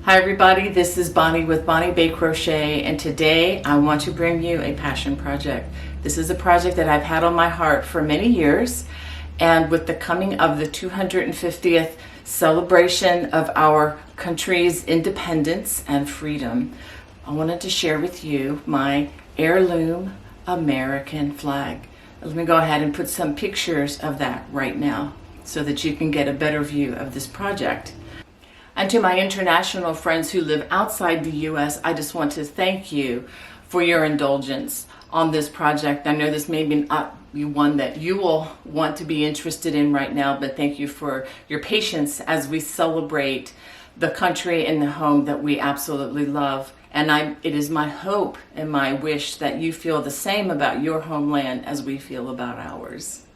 Hi everybody, this is Bonnie with Bonnie Bay Crochet, and today I want to bring you a passion project. This is a project that I've had on my heart for many years, and with the coming of the 250th celebration of our country's independence and freedom, I wanted to share with you my Heirloom American flag. Let me go ahead and put some pictures of that right now so that you can get a better view of this project. And to my international friends who live outside the U.S., I just want to thank you for your indulgence on this project. I know this may not be one that you will want to be interested in right now, but thank you for your patience as we celebrate the country and the home that we absolutely love. And it is my hope and my wish that you feel the same about your homeland as we feel about ours.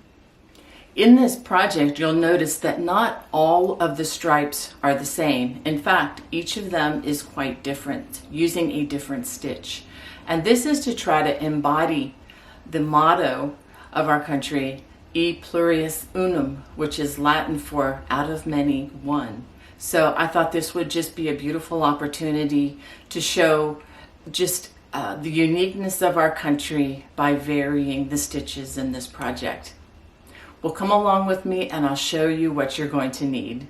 In this project, you'll notice that not all of the stripes are the same. In fact, each of them is quite different, using a different stitch. And this is to try to embody the motto of our country, E pluribus unum, which is Latin for out of many, one. So I thought this would just be a beautiful opportunity to show just the uniqueness of our country by varying the stitches in this project. Well, come along with me and I'll show you what you're going to need.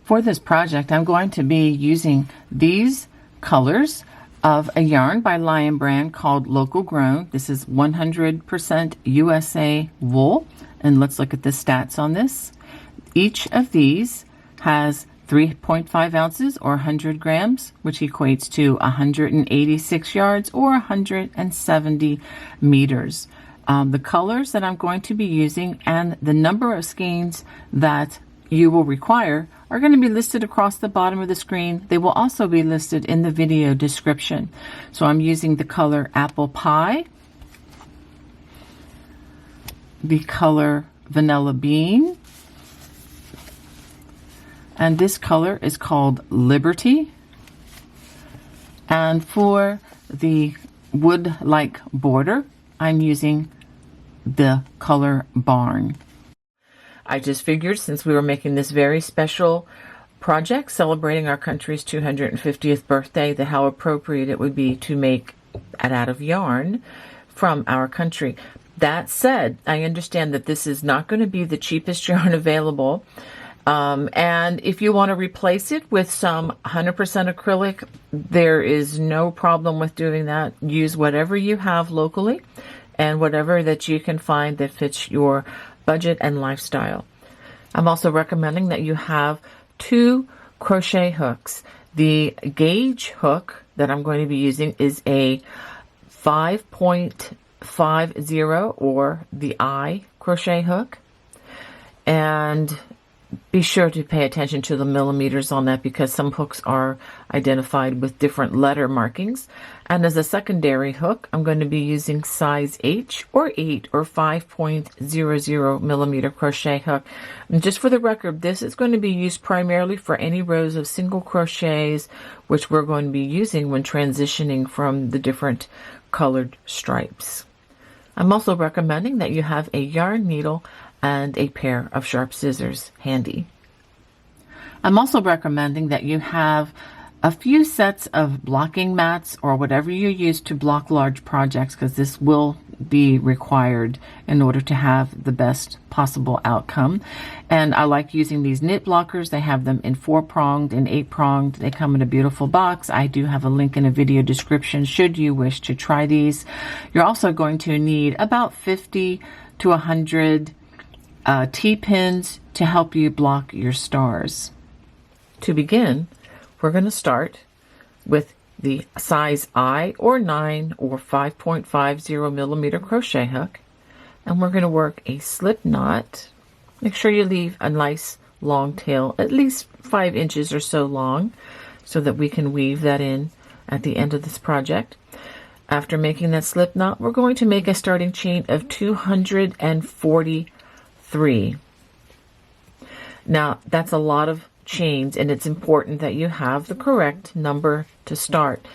For this project, I'm going to be using these colors of a yarn by Lion Brand called Local Grown. This is 100% USA wool, and let's look at the stats on this. Each of these has 3.5 ounces or 100 grams, which equates to 186 yards or 170 meters. The colors that I'm going to be using and the number of skeins that you will require are going to be listed across the bottom of the screen. They will also be listed in the video description. So I'm using the color Apple Pie, the color Vanilla Bean, and this color is called Liberty. And for the wood-like border, I'm using the color Barn. I just figured since we were making this very special project celebrating our country's 250th birthday, that how appropriate it would be to make it out of yarn from our country. That said, I understand that this is not going to be the cheapest yarn available. And if you want to replace it with some 100% acrylic, there is no problem with doing that. Use whatever you have locally and whatever that you can find that fits your budget and lifestyle. I'm also recommending that you have 2 crochet hooks. The gauge hook that I'm going to be using is a 5.50 or the I crochet hook. And be sure to pay attention to the millimeters on that because some hooks are identified with different letter markings. And as a secondary hook, I'm going to be using size H or 8 or 5.00 millimeter crochet hook. And just for the record, this is going to be used primarily for any rows of single crochets, which we're going to be using when transitioning from the different colored stripes. I'm also recommending that you have a yarn needle and a pair of sharp scissors handy. I'm also recommending that you have a few sets of blocking mats or whatever you use to block large projects, because this will be required in order to have the best possible outcome. And I like using these knit blockers. They have them in 4-pronged and 8-pronged. They come in a beautiful box. I do have a link in a video description should you wish to try these. You're also going to need about 50 to 100 T-pins to help you block your stars. To begin, we're going to start with the size I or 9 or 5.50 millimeter crochet hook, and we're going to work a slip knot. Make sure you leave a nice long tail, at least 5 inches or so long, so that we can weave that in at the end of this project. After making that slip knot, we're going to make a starting chain of 243. Now, that's a lot of chains, and it's important that you have the correct number to start.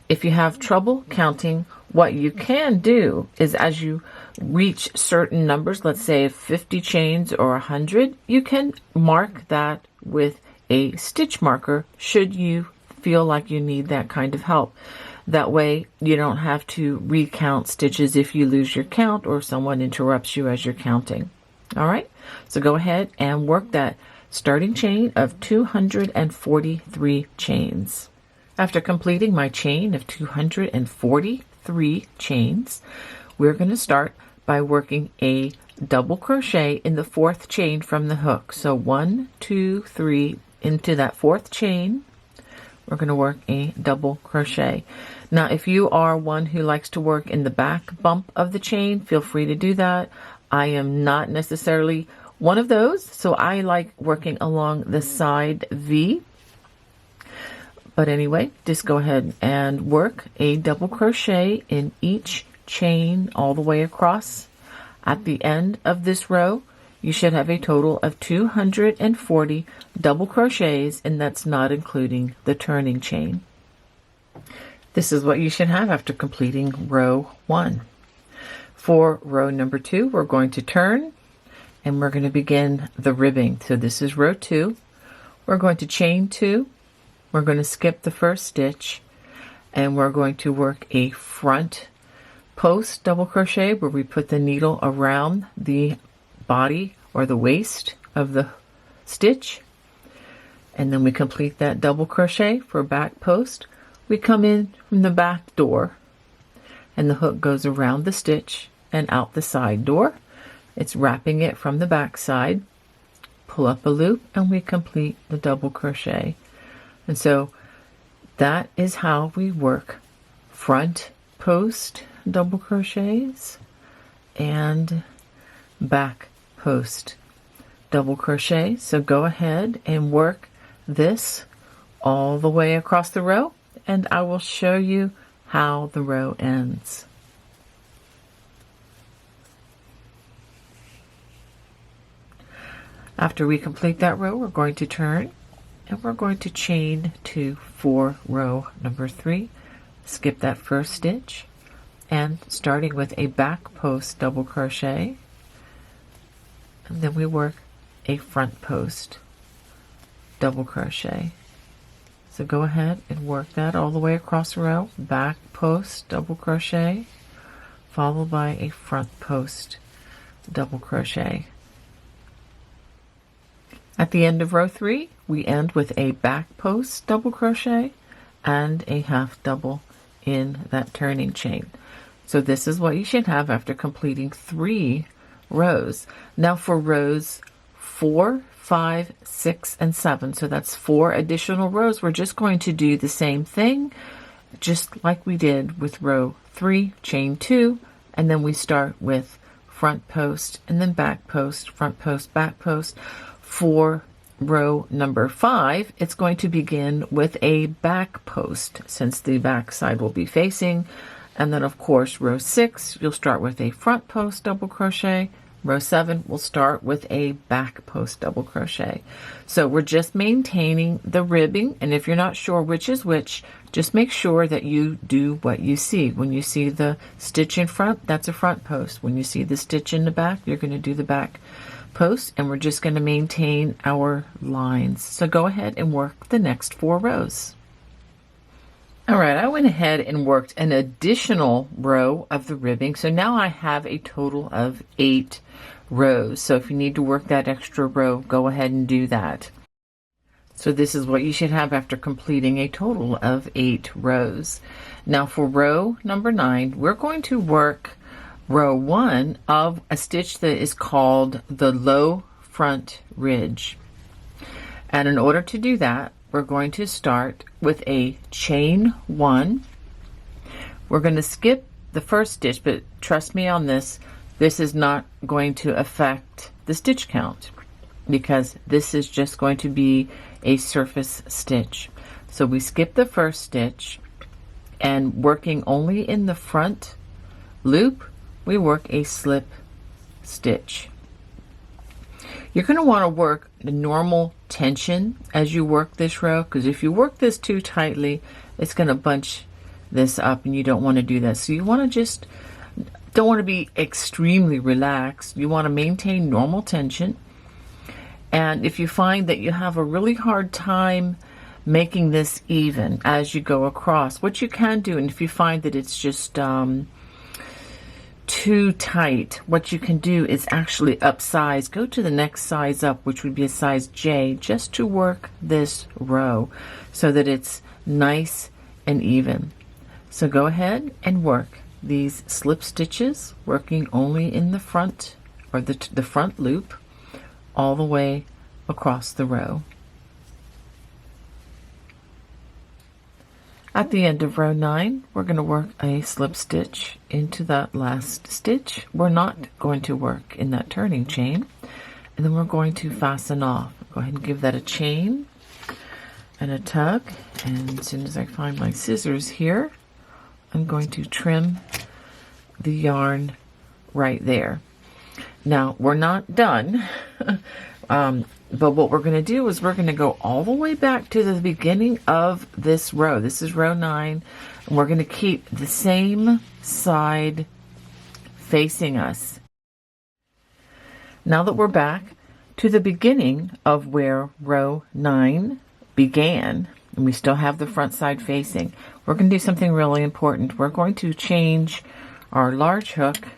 If you have trouble counting, what you can do is as you reach certain numbers, let's say 50 chains or 100, you can mark that with a stitch marker should you feel like you need that kind of help. That way you don't have to recount stitches if you lose your count or someone interrupts you as you're counting. All right, so go ahead and work that starting chain of 243 chains. After completing my chain of 243 chains, we're going to start by working a double crochet in the fourth chain from the hook. So 1, 2, 3, into that fourth chain, we're going to work a double crochet. Now, if you are one who likes to work in the back bump of the chain, feel free to do that. I am not necessarily one of those, so I like working along the side V. But anyway, just go ahead and work a double crochet in each chain all the way across. At the end of this row, you should have a total of 240 double crochets, and that's not including the turning chain. This is what you should have after completing row 1. For row number 2, we're going to turn and we're going to begin the ribbing. So this is row 2. We're going to chain 2. We're going to skip the first stitch and we're going to work a front post double crochet where we put the needle around the body or the waist of the stitch, and then we complete that double crochet for back post. We come in from the back door and the hook goes around the stitch and out the side door. It's wrapping it from the back side. Pull up a loop and we complete the double crochet. And so that is how we work front post double crochets and back post double crochet. So go ahead and work this all the way across the row, and I will show you how the row ends. After we complete that row, we're going to turn and we're going to chain 2 for row number 3. Skip that first stitch and starting with a back post double crochet, and then we work a front post double crochet. So go ahead and work that all the way across the row. Back post double crochet followed by a front post double crochet. At the end of row 3, we end with a back post double crochet and a half double in that turning chain. So this is what you should have after completing 3 rows. Now for rows 4, 5, 6, and 7, so that's 4 additional rows, we're just going to do the same thing, just like we did with row 3, chain 2, and then we start with front post and then back post, front post, back post. For row number 5, it's going to begin with a back post since the back side will be facing. And then of course row 6, you'll start with a front post double crochet. Row 7 will start with a back post double crochet. So we're just maintaining the ribbing, and if you're not sure which is which, just make sure that you do what you see. When you see the stitch in front, that's a front post. When you see the stitch in the back, you're going to do the back post, and we're just going to maintain our lines. So go ahead and work the next 4 rows. All right, I went ahead and worked an additional row of the ribbing. So now I have a total of 8 rows. So if you need to work that extra row, go ahead and do that. So this is what you should have after completing a total of 8 rows. Now for row number 9, we're going to work row 1 of a stitch that is called the low front ridge. And in order to do that, we're going to start with a chain 1. We're going to skip the first stitch, but trust me on this, this is not going to affect the stitch count because this is just going to be a surface stitch. So we skip the first stitch, and working only in the front loop, we work a slip stitch. You're going to want to work the normal tension as you work this row, because if you work this too tightly, it's going to bunch this up, and you don't want to do that. So you want to don't want to be extremely relaxed. You want to maintain normal tension, And if you find that you have a really hard time making this even as you go across, what you can do, and if you find that it's just too tight, what you can do is actually upsize. Go to the next size up, which would be a size J, just to work this row so that it's nice and even. So go ahead and work these slip stitches, working only in the front, or the front loop, all the way across the row. At the end of row 9, we're going to work a slip stitch into that last stitch. We're not going to work in that turning chain, and then we're going to fasten off. Go ahead and give that a chain and a tug, and as soon as I find my scissors here, I'm going to trim the yarn right there. Now, we're not done, but what we're going to do is we're going to go all the way back to the beginning of this row. This is row 9, and we're going to keep the same side facing us. Now that we're back to the beginning of where row 9 began, and we still have the front side facing, we're going to do something really important. We're going to change our large hook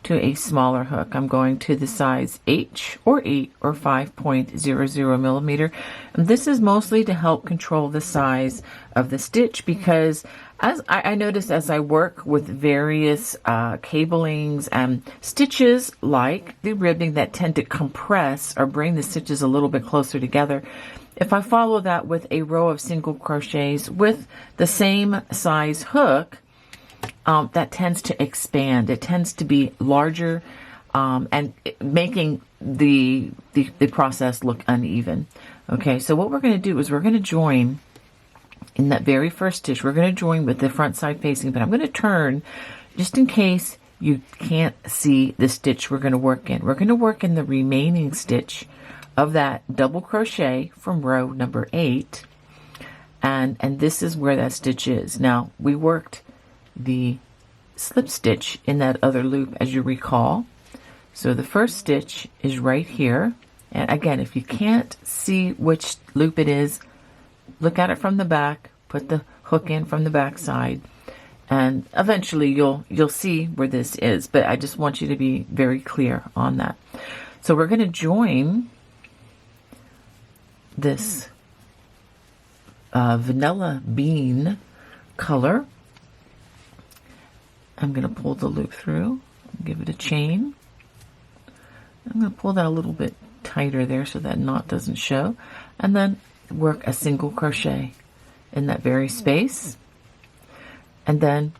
to a smaller hook. I'm going to the size H or 8 or 5.00 millimeter. And this is mostly to help control the size of the stitch, because as I notice as I work with various cablings and stitches like the ribbing that tend to compress or bring the stitches a little bit closer together, if I follow that with a row of single crochets with the same size hook, that tends to expand. It tends to be larger, and making the process look uneven. Okay, so what we're going to do is we're going to join in that very first stitch. We're going to join with the front side facing, but I'm going to turn just in case you can't see the stitch we're going to work in. We're going to work in the remaining stitch of that double crochet from row number 8, and this is where that stitch is. Now, we worked the slip stitch in that other loop, as you recall. So the first stitch is right here, and again, if you can't see which loop it is, look at it from the back, put the hook in from the back side, and eventually you'll see where this is, but I just want you to be very clear on that. So we're going to join this vanilla bean color. I'm going to pull the loop through, give it a chain. I'm going to pull that a little bit tighter there so that knot doesn't show, and then work a single crochet in that very space, and then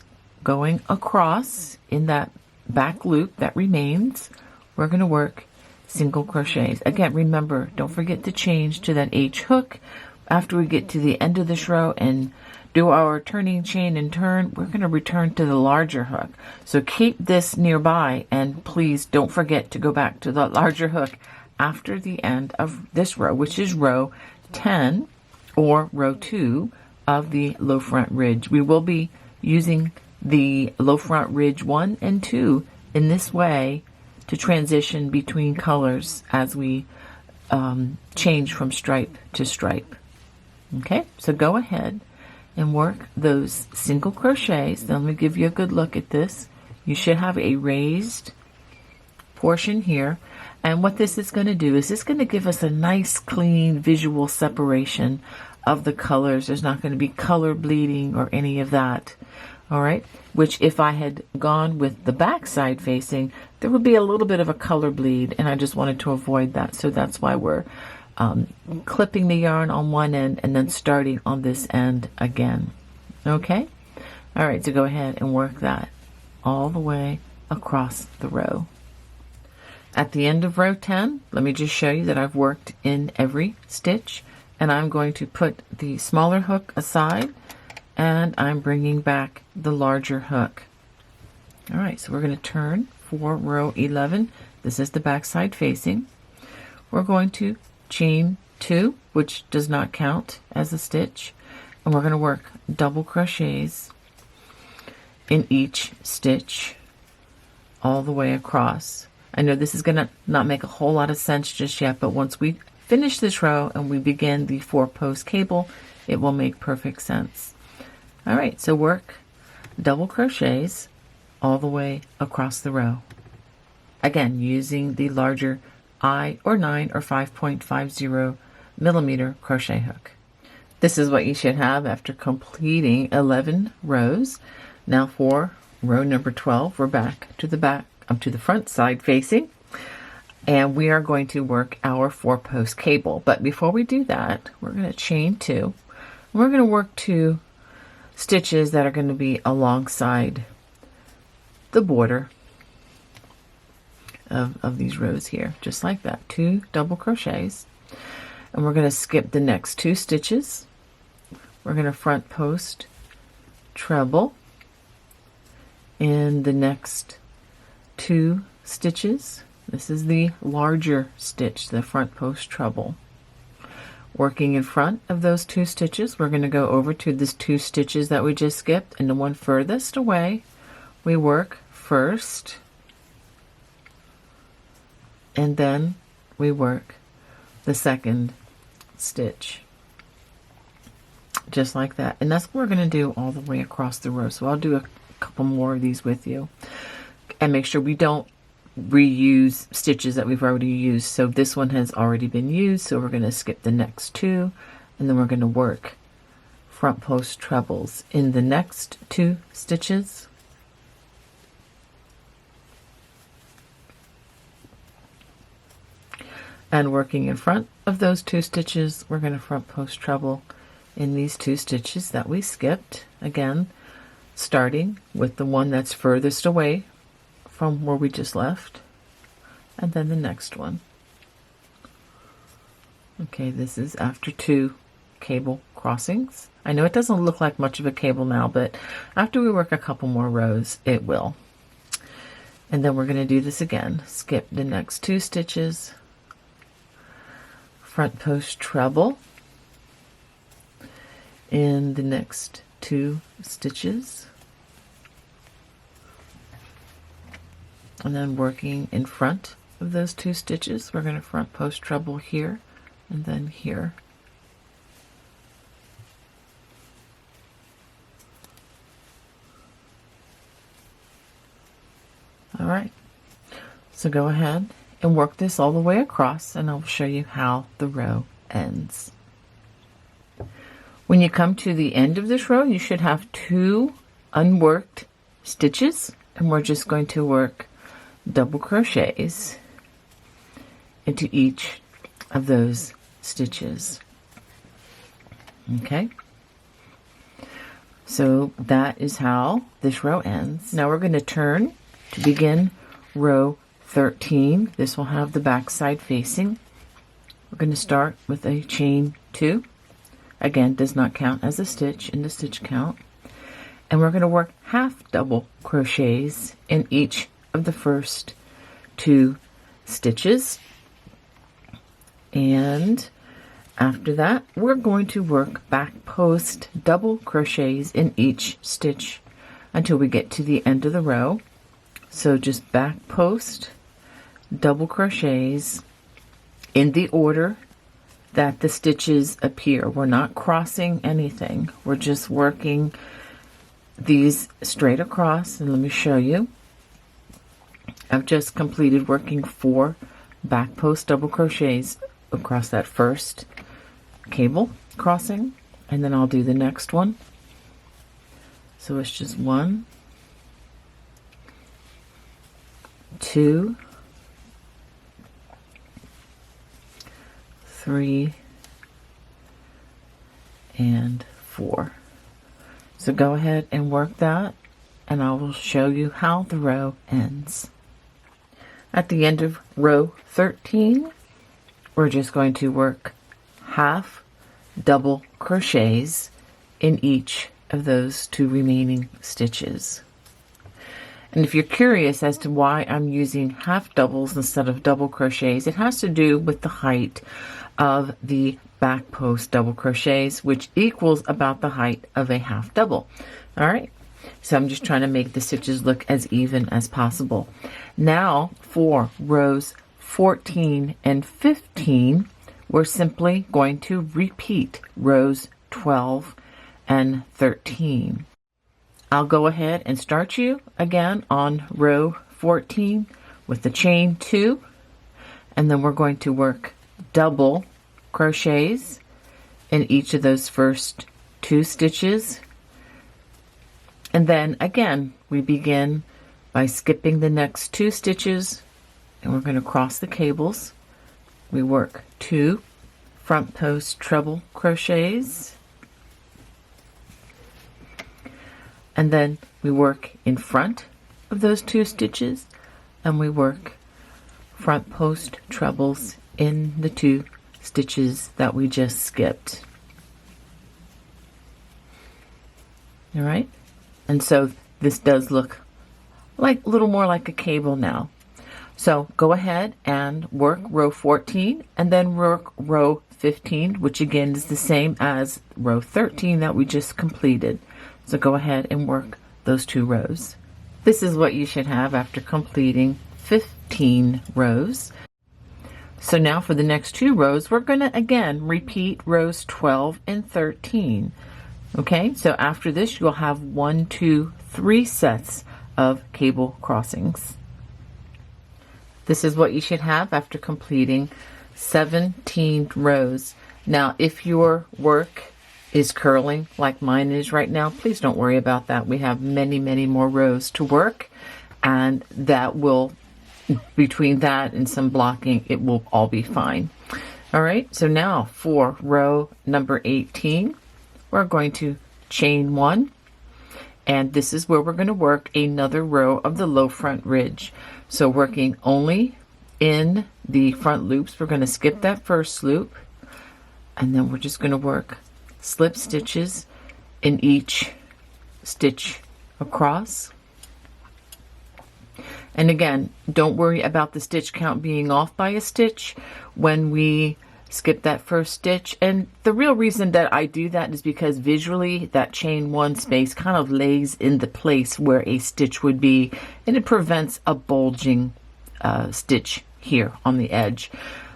going across in that back loop that remains, we're going to work single crochets. Again, remember, don't forget to change to that H hook after we get to the end of this row and do our turning chain and turn. We're going to return to the larger hook. So keep this nearby, and please don't forget to go back to the larger hook after the end of this row, which is row 10 or row 2 of the low front ridge. We will be using the low front ridge 1 and 2 in this way to transition between colors as we change from stripe to stripe. Okay, so go ahead and work those single crochets. Now let me give you a good look at this. You should have a raised portion here, and what this is going to do is it's going to give us a nice clean visual separation of the colors. There's not going to be color bleeding or any of that. All right, which if I had gone with the back side facing, there would be a little bit of a color bleed, and I just wanted to avoid that. So that's why we're clipping the yarn on one end and then starting on this end again. Okay, all right, so go ahead and work that all the way across the row. At the end of row 10, let me just show you that I've worked in every stitch, and I'm going to put the smaller hook aside, and I'm bringing back the larger hook. All right, so we're going to turn for row 11. This is the back side facing. We're going to chain 2, which does not count as a stitch, and we're going to work double crochets in each stitch all the way across. I know this is going to not make a whole lot of sense just yet, but once we finish this row and we begin the 4-post cable, it will make perfect sense. All right, so work double crochets all the way across the row. Again, using the larger I or 9 or 5.50 millimeter crochet hook. This is what you should have after completing 11 rows. Now for row number 12, we're back to the front side facing, and we are going to work our 4-post cable. But before we do that, we're going to chain 2. We're going to work 2 stitches that are going to be alongside the border of these rows here, just like that. 2 double crochets, and we're going to skip the next 2 stitches. We're going to front post treble in the next 2 stitches. This is the larger stitch, the front post treble. Working in front of those 2 stitches, we're going to go over to this 2 stitches that we just skipped, and the one furthest away, we work first, and then we work the second stitch, just like that. And that's what we're going to do all the way across the row. So I'll do a couple more of these with you, and make sure we don't reuse stitches that we've already used. So this one has already been used, so we're going to skip the next 2, and then we're going to work front post trebles in the next 2 stitches. And working in front of those 2 stitches, we're going to front post treble in these 2 stitches that we skipped. Again, starting with the one that's furthest away from where we just left, and then the next one. Okay, this is after 2 cable crossings. I know it doesn't look like much of a cable now, but after we work a couple more rows, it will. And then we're going to do this again. Skip the next 2 stitches, front post treble in the next 2 stitches, and then working in front of those 2 stitches, we're going to front post treble here and then here. All right, so go ahead and work this all the way across, and I'll show you how the row ends. When you come to the end of this row, you should have 2 unworked stitches, and we're just going to work double crochets into each of those stitches. Okay, so that is how this row ends. Now we're going to turn to begin row 13. This will have the back side facing. We're going to start with a chain 2. Again, does not count as a stitch in the stitch count. And we're going to work half double crochets in each of the first 2 stitches. And after that, we're going to work back post double crochets in each stitch until we get to the end of the row. So just back post double crochets in the order that the stitches appear. We're not crossing anything. We're just working these straight across. And let me show you. I've just completed working 4 back post double crochets across that first cable crossing, and then I'll do the next one. So it's just 1, 2, 3, and 4. So go ahead and work that, and I will show you how the row ends. At the end of row 13, we're just going to work half double crochets in each of those 2 remaining stitches. And if you're curious as to why I'm using half doubles instead of double crochets, it has to do with the height of the back post double crochets, which equals about the height of a half double. All right, so I'm just trying to make the stitches look as even as possible. Now for rows 14 and 15, we're simply going to repeat rows 12 and 13. I'll go ahead and start you again on row 14 with the chain 2, and then we're going to work double crochets in each of those first 2 stitches. And then again, we begin by skipping the next 2 stitches, and we're going to cross the cables. We work 2 front post treble crochets, and then we work in front of those 2 stitches, and we work front post trebles in the 2 stitches that we just skipped. All right, and so this does look like a little more like a cable now. So go ahead and work row 14 and then work row 15, which again is the same as row 13 that we just completed. So go ahead and work those 2 rows. This is what you should have after completing 15 rows. So now for the next 2 rows, we're going to again repeat rows 12 and 13. Okay, so after this, you'll have 1, 2, 3 sets of cable crossings. This is what you should have after completing 17 rows. Now, if your work is curling like mine is right now, please don't worry about that. We have many, many more rows to work, and that will, between that and some blocking, it will all be fine. All right, so now for row number 18, we're going to chain 1, and this is where we're going to work another row of the low front ridge. So working only in the front loops, we're going to skip that first loop, and then we're just going to work slip stitches in each stitch across. And again, don't worry about the stitch count being off by a stitch when we skip that first stitch. And the real reason that I do that is because visually that chain 1 space kind of lays in the place where a stitch would be, and it prevents a bulging stitch here on the edge.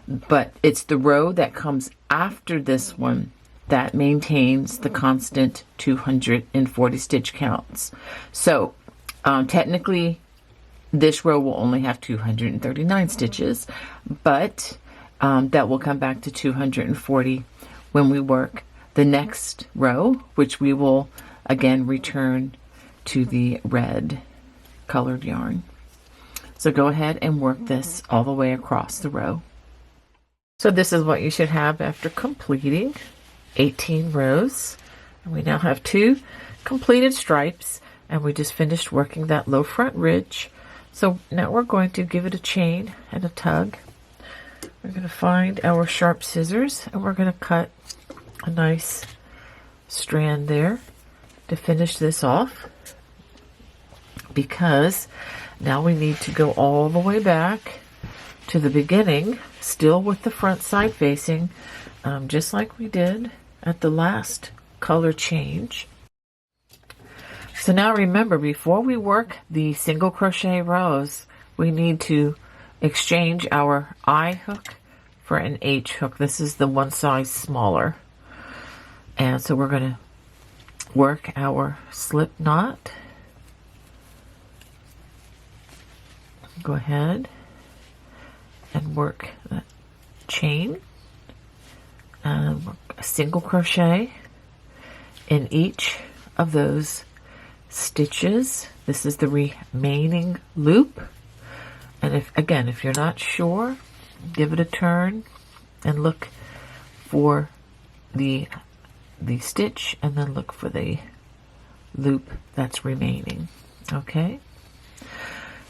But it's the row that comes after this one that maintains the constant 240 stitch counts. So technically this row will only have 239 stitches, but that will come back to 240 when we work the next row, which we will again return to the red colored yarn. So go ahead and work this all the way across the row. So this is what you should have after completing 18 rows. And we now have 2 completed stripes, and we just finished working that low front ridge. So now we're going to give it a chain and a tug. We're going to find our sharp scissors, and we're going to cut a nice strand there to finish this off, because now we need to go all the way back to the beginning, still with the front side facing, just like we did at the last color change. So now remember, before we work the single crochet rows, we need to exchange our I hook for an H hook. This is the one size smaller. And so we're going to work our slip knot. Go ahead and work that chain and work a single crochet in each of those stitches. This is the remaining loop. And if you're not sure, give it a turn and look for the stitch, and then look for the loop that's remaining. Okay,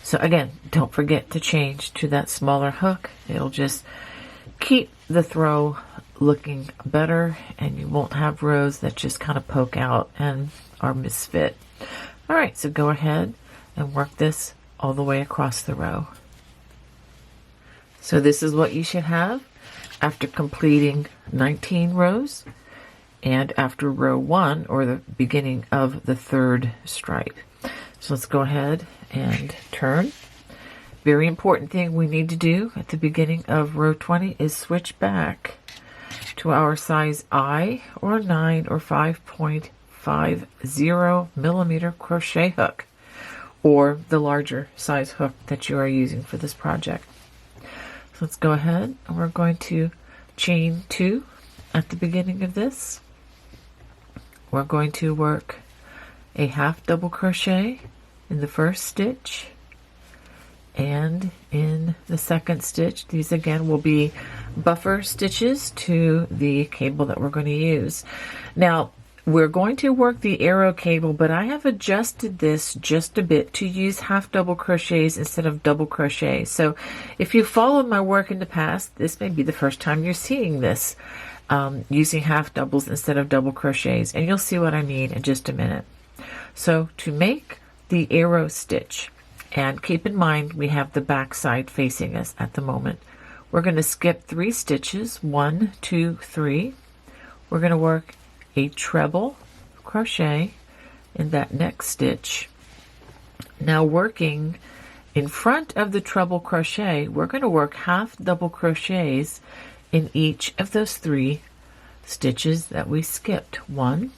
so again, don't forget to change to that smaller hook. It'll just keep the throw looking better, and you won't have rows that just kind of poke out and are misfit. All right, so go ahead and work this all the way across the row. So this is what you should have after completing 19 rows and after row 1, or the beginning of the third stripe. So let's go ahead and turn. Very important thing we need to do at the beginning of row 20 is switch back. to our size I or 9 or 5.50 millimeter crochet hook, or the larger size hook that you are using for this project. So let's go ahead and we're going to chain 2 at the beginning of this. We're going to work a half double crochet in the first stitch and in the second stitch. These again will be buffer stitches to the cable that we're going to use. Now we're going to work the arrow cable, but I have adjusted this just a bit to use half double crochets instead of double crochets. So if you followed my work in the past, this may be the first time you're seeing this, using half doubles instead of double crochets, and you'll see what I mean in just a minute. So to make the arrow stitch, and keep in mind we have the back side facing us at the moment, we're going to skip 3 stitches, 1, 2, 3. We're going to work a treble crochet in that next stitch. Now working in front of the treble crochet, we're going to work half double crochets in each of those 3 stitches that we skipped. 1,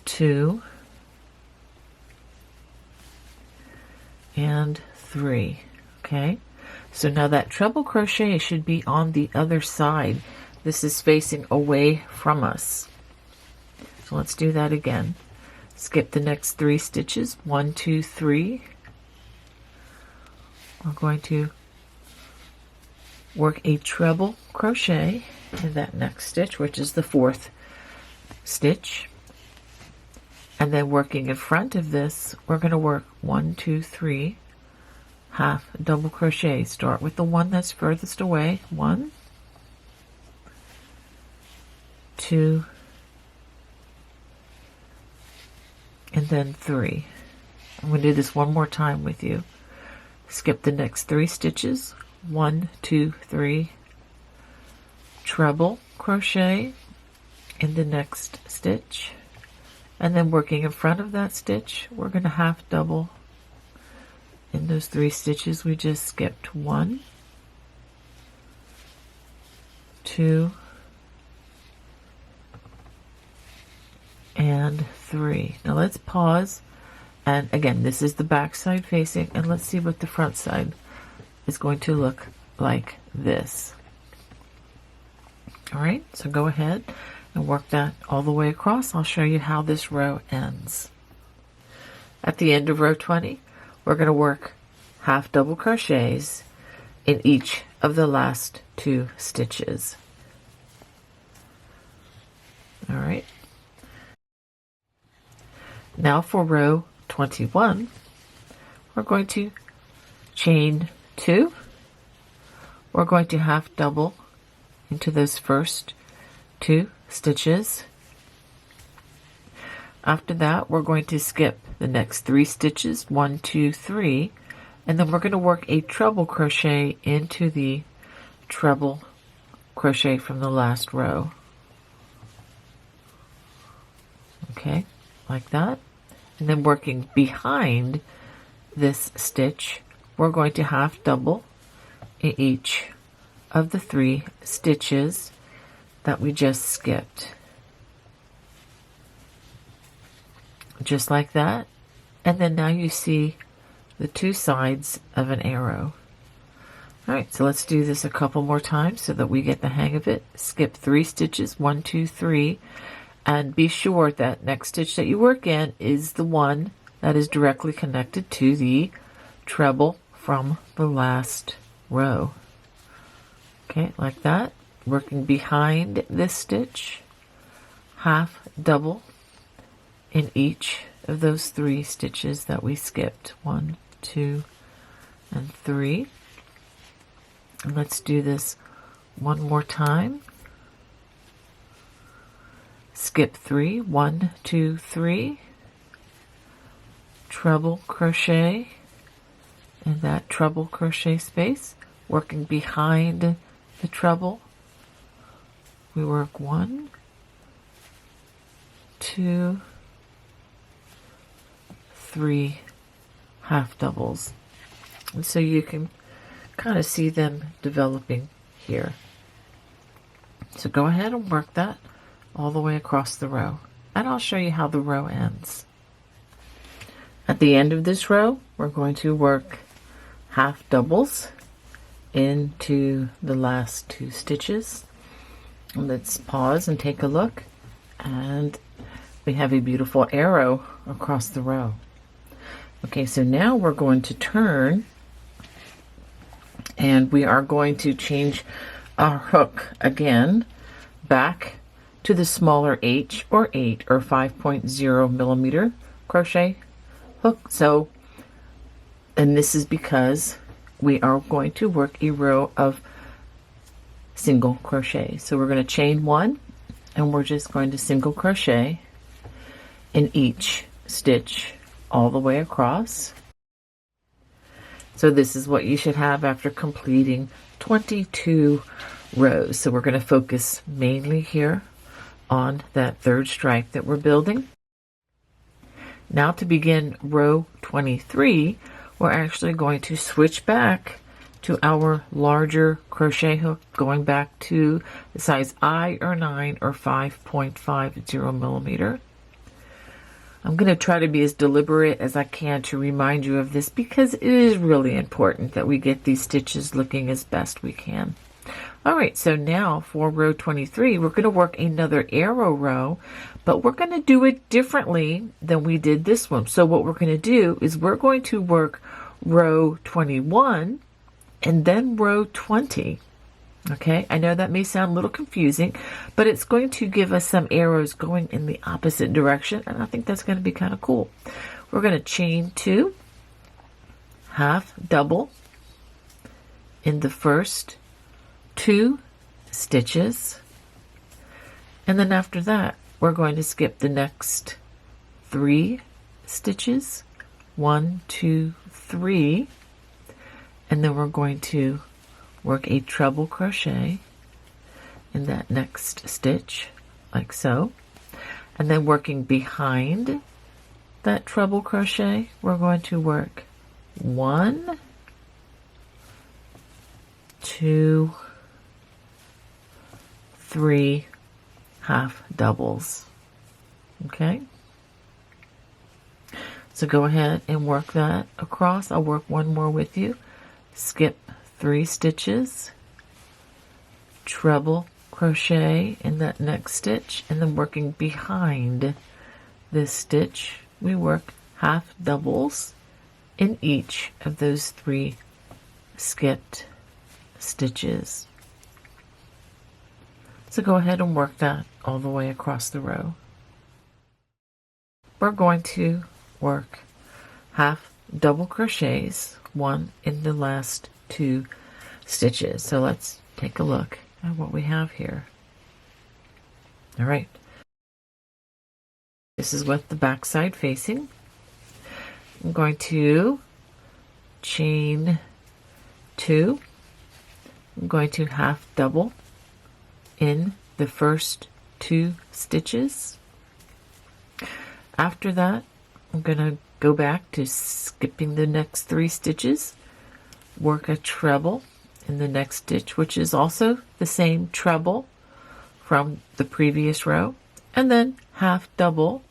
2, and 3. Okay, so now that treble crochet should be on the other side. This is facing away from us. So let's do that again. Skip the next 3 stitches, 1, 2, 3. We're going to work a treble crochet in that next stitch, which is the 4th stitch. And then working in front of this, we're going to work 1, 2, 3 half double crochet. Start with the one that's furthest away. 1, 2, and then 3. I'm going to do this one more time with you. Skip the next 3 stitches. 1, 2, 3. Treble crochet in the next stitch. And then working in front of that stitch, we're going to half double in those 3 stitches we just skipped. 1, 2, and 3. Now let's pause, and again, this is the back side facing, and let's see what the front side is going to look like this. All right, so go ahead and work that all the way across. I'll show you how this row ends. At the end of row 20, we're going to work half double crochets in each of the last 2 stitches. All right. Now for row 21, we're going to chain 2. We're going to half double into those first 2 stitches. After that, we're going to skip the next 3 stitches, 1, 2, 3, and then we're going to work a treble crochet into the treble crochet from the last row. Okay, like that. And then working behind this stitch, we're going to half double in each of the 3 stitches that we just skipped. Just like that. And then now you see the 2 sides of an arrow. All right, so let's do this a couple more times so that we get the hang of it. Skip 3 stitches, 1, 2, 3, and be sure that next stitch that you work in is the one that is directly connected to the treble from the last row. Okay, like that. Working behind this stitch, half double in each of those 3 stitches that we skipped. 1, 2, and 3. And let's do this one more time. Skip 3, 1, 2, 3. Treble crochet in that treble crochet space. Working behind the treble, we work 1, 2, 3 half doubles. And so you can kind of see them developing here. So go ahead and work that all the way across the row, and I'll show you how the row ends. At the end of this row, we're going to work half doubles into the last 2 stitches. Let's pause and take a look, and we have a beautiful arrow across the row. Okay, so now we're going to turn, and we are going to change our hook again back to the smaller H or 8 or 5.0 millimeter crochet hook. So, and this is because we are going to work a row of single crochet. So we're going to chain 1, and we're just going to single crochet in each stitch all the way across. So this is what you should have after completing 22 rows. So we're going to focus mainly here on that 3rd stripe that we're building. Now to begin row 23, we're actually going to switch back to our larger crochet hook, going back to the size I or 9 or 5.50 millimeter. I'm going to try to be as deliberate as I can to remind you of this, because it is really important that we get these stitches looking as best we can. All right, so now for row 23, we're going to work another arrow row, but we're going to do it differently than we did this one. So what we're going to do is we're going to work row 21 and then row 20. Okay, I know that may sound a little confusing, but it's going to give us some arrows going in the opposite direction, and I think that's going to be kind of cool. We're going to chain 2, half double in the first 2 stitches, and then after that we're going to skip the next 3 stitches, 1, 2, 3, and then we're going to work a treble crochet in that next stitch, like so. And then working behind that treble crochet, we're going to work 1, 2, 3 half doubles. Okay? So go ahead and work that across. I'll work one more with you. Skip 3 stitches, treble crochet in that next stitch, and then working behind this stitch, we work half doubles in each of those 3 skipped stitches. So go ahead and work that all the way across the row. We're going to work half double crochets, 1 in the last 2 stitches. So let's take a look at what we have here. All right. This is with the back side facing. I'm going to chain 2. I'm going to half double in the first 2 stitches. After that, I'm going to go back to skipping the next 3 stitches, work a treble in the next stitch, which is also the same treble from the previous row, and then half double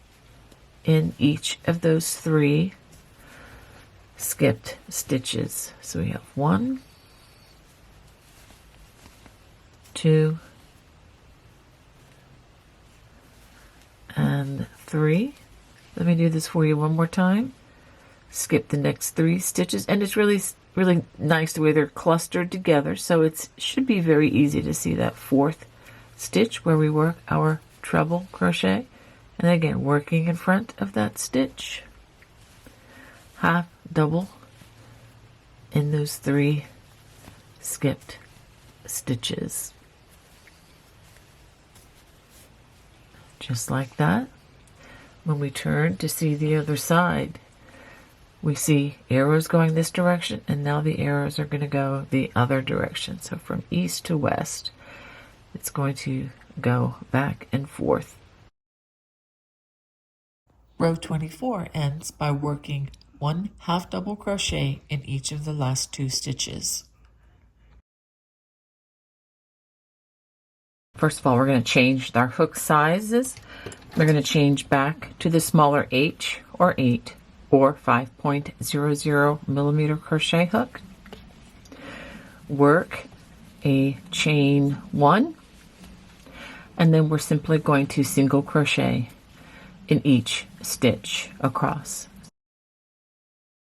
in each of those 3 skipped stitches. So we have 1, 2, and 3. Let me do this for you one more time. Skip the next 3 stitches, and it's really nice the way they're clustered together, so it should be very easy to see that 4th stitch where we work our treble crochet, and again working in front of that stitch, half double in those 3 skipped stitches, just like that. When we turn to see the other side, we see arrows going this direction, and now the arrows are going to go the other direction. So from east to west, it's going to go back and forth. Row 24 ends by working 1 half double crochet in each of the last 2 stitches. First of all, we're going to change our hook sizes. We're going to change back to the smaller H or 8 or 5.00 millimeter crochet hook. Work a chain 1, and then we're simply going to single crochet in each stitch across.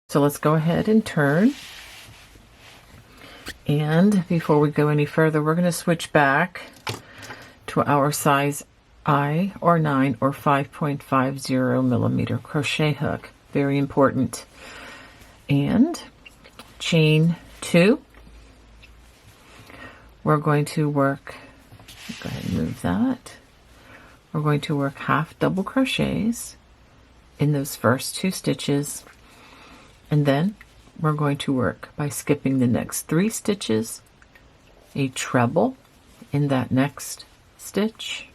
So let's go ahead and turn. And before we go any further, we're going to switch back to our size I or 9 or 5.50 millimeter crochet hook. Very important. And chain 2. We're going to work, go ahead and move that. We're going to work half double crochets in those first 2 stitches, and then we're going to work by skipping the next 3 stitches, a treble in that next stitch,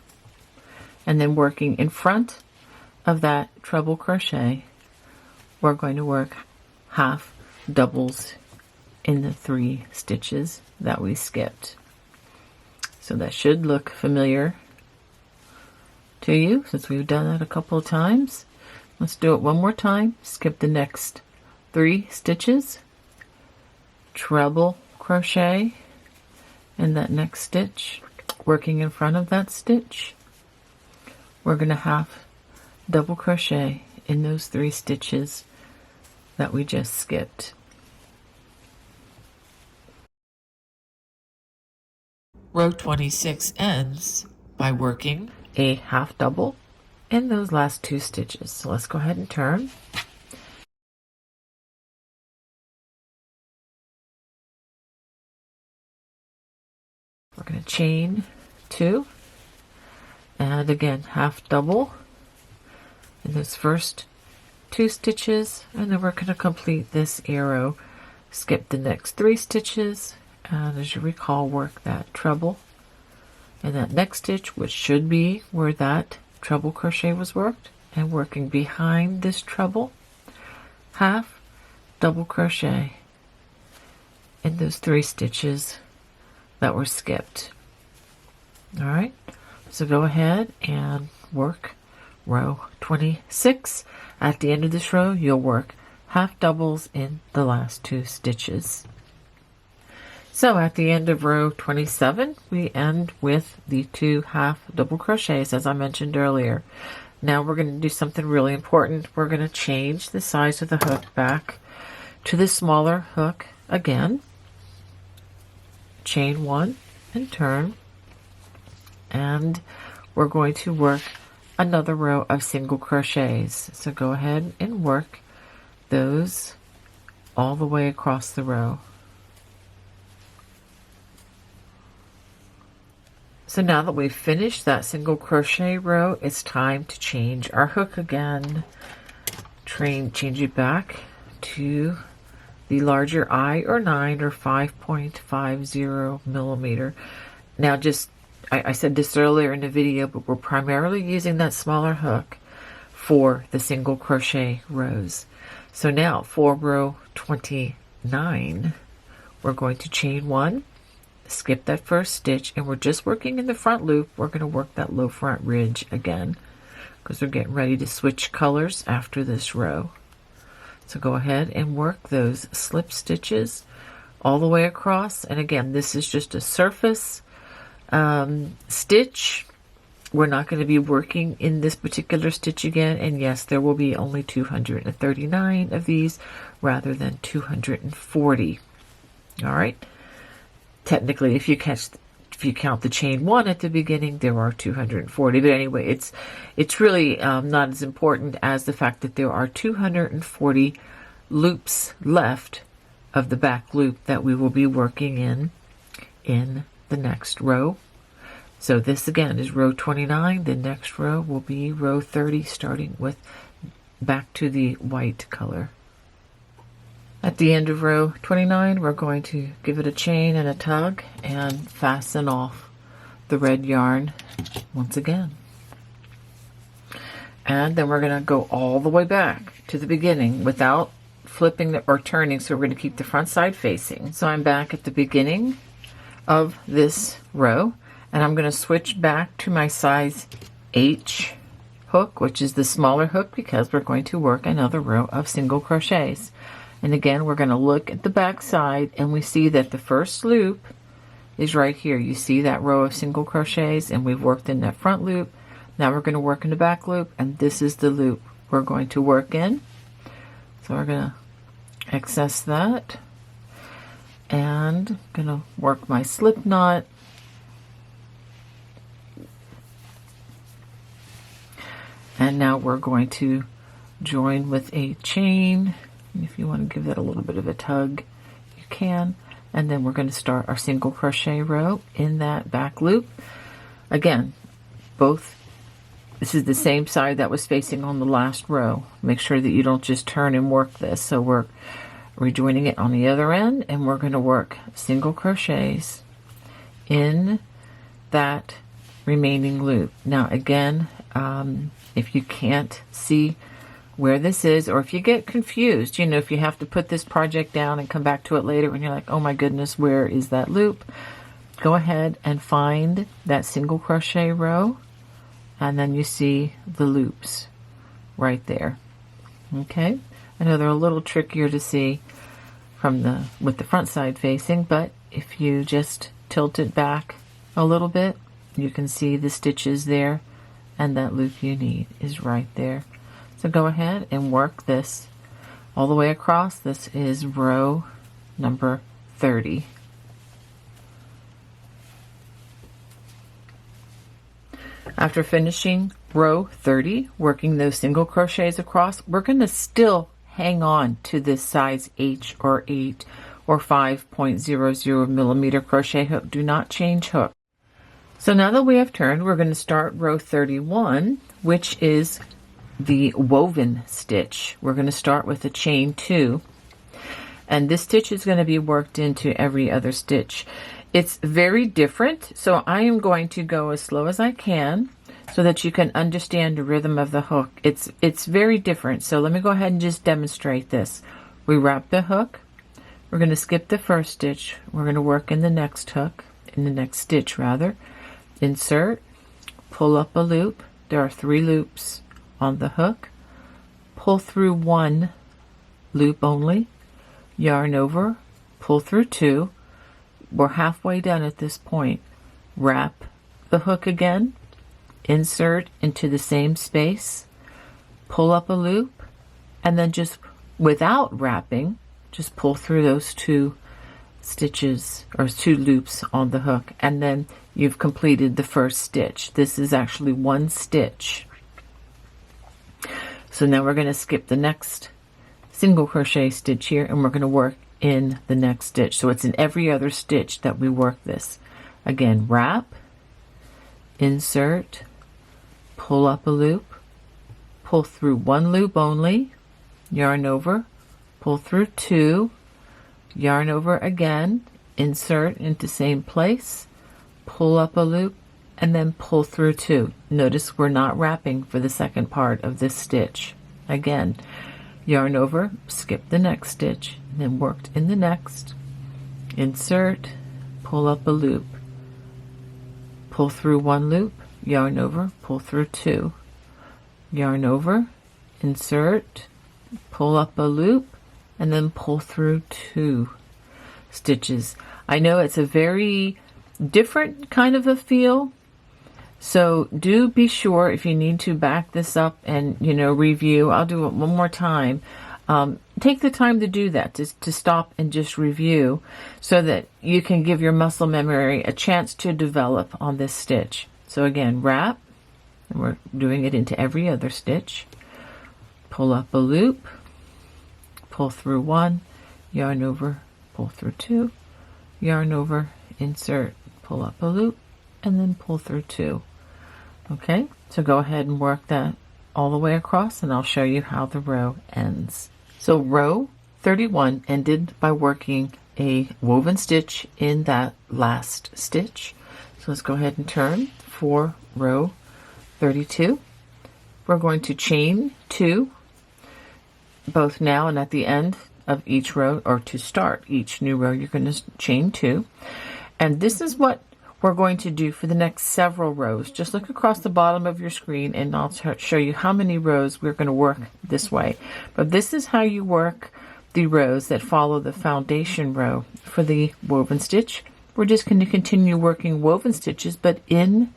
and then working in front of that treble crochet, we're going to work half doubles in the 3 stitches that we skipped. So that should look familiar to you since we've done that a couple of times. Let's do it one more time. Skip the next 3 stitches, treble crochet in that next stitch, working in front of that stitch. We're going to half double crochet in those 3 stitches that we just skipped. Row 26 ends by working a half double in those last 2 stitches. So let's go ahead and turn. We're going to chain 2, and again half double in those first 2 stitches, and then we're going to complete this arrow, skip the next 3 stitches, and as you recall, work that treble in that next stitch, which should be where that treble crochet was worked, and working behind this treble, half double crochet in those 3 stitches that were skipped. All right, so go ahead and work row 26. At the end of this row, you'll work half doubles in the last 2 stitches. So at the end of row 27, we end with the 2 half double crochets, as I mentioned earlier. Now we're going to do something really important. We're going to change the size of the hook back to the smaller hook again. Chain 1 and turn. And we're going to work another row of single crochets. So go ahead and work those all the way across the row. So now that we've finished that single crochet row, it's time to change our hook again. Change it back to the larger I or 9 or 5.50 millimeter. Now I said this earlier in the video, but we're primarily using that smaller hook for the single crochet rows. So now for row 29, we're going to chain 1, skip that first stitch, and we're just working in the front loop. We're going to work that low front ridge again because we're getting ready to switch colors after this row. So go ahead and work those slip stitches all the way across. And again, this is just a surface stitch. We're not going to be working in this particular stitch again, and yes, there will be only 239 of these rather than 240. All right. Technically, if you count the chain 1 at the beginning, there are 240. But anyway, it's really not as important as the fact that there are 240 loops left of the back loop that we will be working in the next row. So this again is row 29. The next row will be row 30, starting with back to the white color. At the end of row 29, we're going to give it a chain and a tug and fasten off the red yarn once again. And then we're going to go all the way back to the beginning without flipping or turning, so we're going to keep the front side facing. So I'm back at the beginning of this row, And I'm going to switch back to my size H hook, which is the smaller hook, because we're going to work another row of single crochets. And again, we're going to look at the back side, and we see that the first loop is right here. You see that row of single crochets, and we've worked in that front loop. Now we're going to work in the back loop, and this is the loop we're going to work in. So we're going to access that, and I'm going to work my slip knot. And now we're going to join with a chain. If you want to give that a little bit of a tug, you can. And then we're going to start our single crochet row in that back loop. Again, this is the same side that was facing on the last row. Make sure that you don't just turn and work this. So we're rejoining it on the other end, and we're going to work single crochets in that remaining loop. Now again, if you can't see where this is, or if you get confused, if you have to put this project down and come back to it later and you're like, oh my goodness, where is that loop? Go ahead and find that single crochet row, and then you see the loops right there. Okay, I know they're a little trickier to see with the front side facing, but if you just tilt it back a little bit, you can see the stitches there, and that loop you need is right there. So go ahead and work this all the way across. This is row number 30. After finishing row 30, working those single crochets across, we're going to still hang on to this size H or 8 or 5.00 millimeter crochet hook. Do not change hook. So now that we have turned, we're going to start row 31, which is the woven stitch. We're going to start with a chain 2, and this stitch is going to be worked into every other stitch. It's very different, so I am going to go as slow as I can so that you can understand the rhythm of the hook. It's very different, so let me go ahead and just demonstrate this. We wrap the hook, we're going to skip the first stitch, we're going to work in the next hook, in the next stitch rather, insert, pull up a loop. There are 3 loops on the hook, pull through 1 loop only, yarn over, pull through 2. We're halfway done at this point. Wrap the hook again, insert into the same space, pull up a loop, and then just without wrapping, just pull through those 2 stitches or 2 loops on the hook, and then you've completed the first stitch. This is actually 1 stitch. So now we're going to skip the next single crochet stitch here, and we're going to work in the next stitch. So it's in every other stitch that we work this. Again, wrap, insert, pull up a loop, pull through 1 loop only, yarn over, pull through 2, yarn over again, insert into same place, pull up a loop, and then pull through 2. Notice we're not wrapping for the second part of this stitch. Again, yarn over, skip the next stitch, and then worked in the next, insert, pull up a loop, pull through 1 loop, yarn over, pull through 2, yarn over, insert, pull up a loop, and then pull through 2 stitches. I know it's a very different kind of a feel, so do be sure, if you need to back this up and review, I'll do it one more time. Take the time to do that, to stop and just review, so that you can give your muscle memory a chance to develop on this stitch. So again, wrap, and we're doing it into every other stitch, pull up a loop, pull through 1, yarn over, pull through 2, yarn over, insert, pull up a loop, and then pull through 2. Okay, so go ahead and work that all the way across, and I'll show you how the row ends. So row 31 ended by working a woven stitch in that last stitch. So let's go ahead and turn for row 32. We're going to chain 2 both now and at the end of each row, or to start each new row, you're going to chain 2. And this is what we're going to do for the next several rows. Just look across the bottom of your screen and I'll show you how many rows we're going to work this way. But this is how you work the rows that follow the foundation row for the woven stitch. We're just going to continue working woven stitches, but in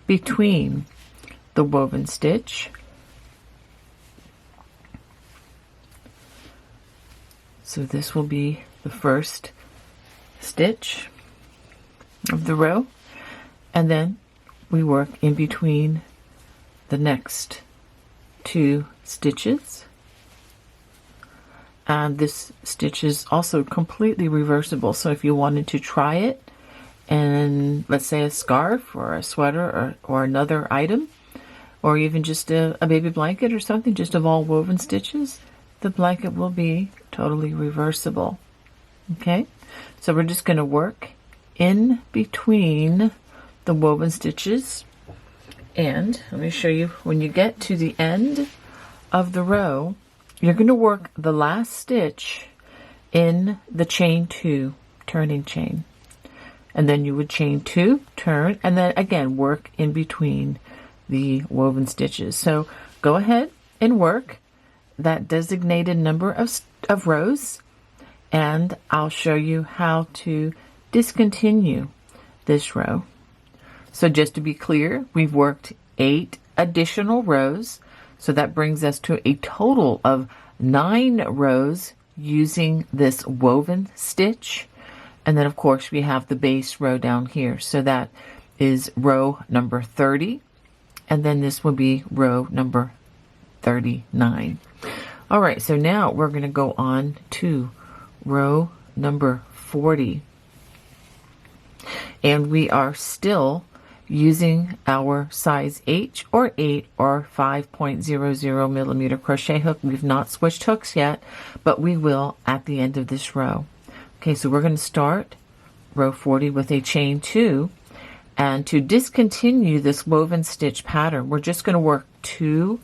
between the woven stitch. So this will be the first stitch of the row, and then we work in between the next two stitches, and this stitch is also completely reversible. So if you wanted to try it and let's say a scarf or a sweater or another item, or even just a baby blanket or something, just of all woven stitches, the blanket will be totally reversible. Okay, so we're just going to work in between the woven stitches, and let me show you, when you get to the end of the row, you're going to work the last stitch in the chain 2 turning chain, and then you would chain 2, turn, and then again work in between the woven stitches. So go ahead and work that designated number of rows, and I'll show you how to discontinue this row. So just to be clear, we've worked 8 additional rows, so that brings us to a total of 9 rows using this woven stitch. And then of course we have the base row down here, so that is row number 30, and then this will be row number 39. All right, so now we're going to go on to row number 40, and we are still using our size H or 8 or 5.00 millimeter crochet hook. We've not switched hooks yet, but we will at the end of this row. Okay, so we're going to start row 40 with a chain 2, and to discontinue this woven stitch pattern, we're just going to work 2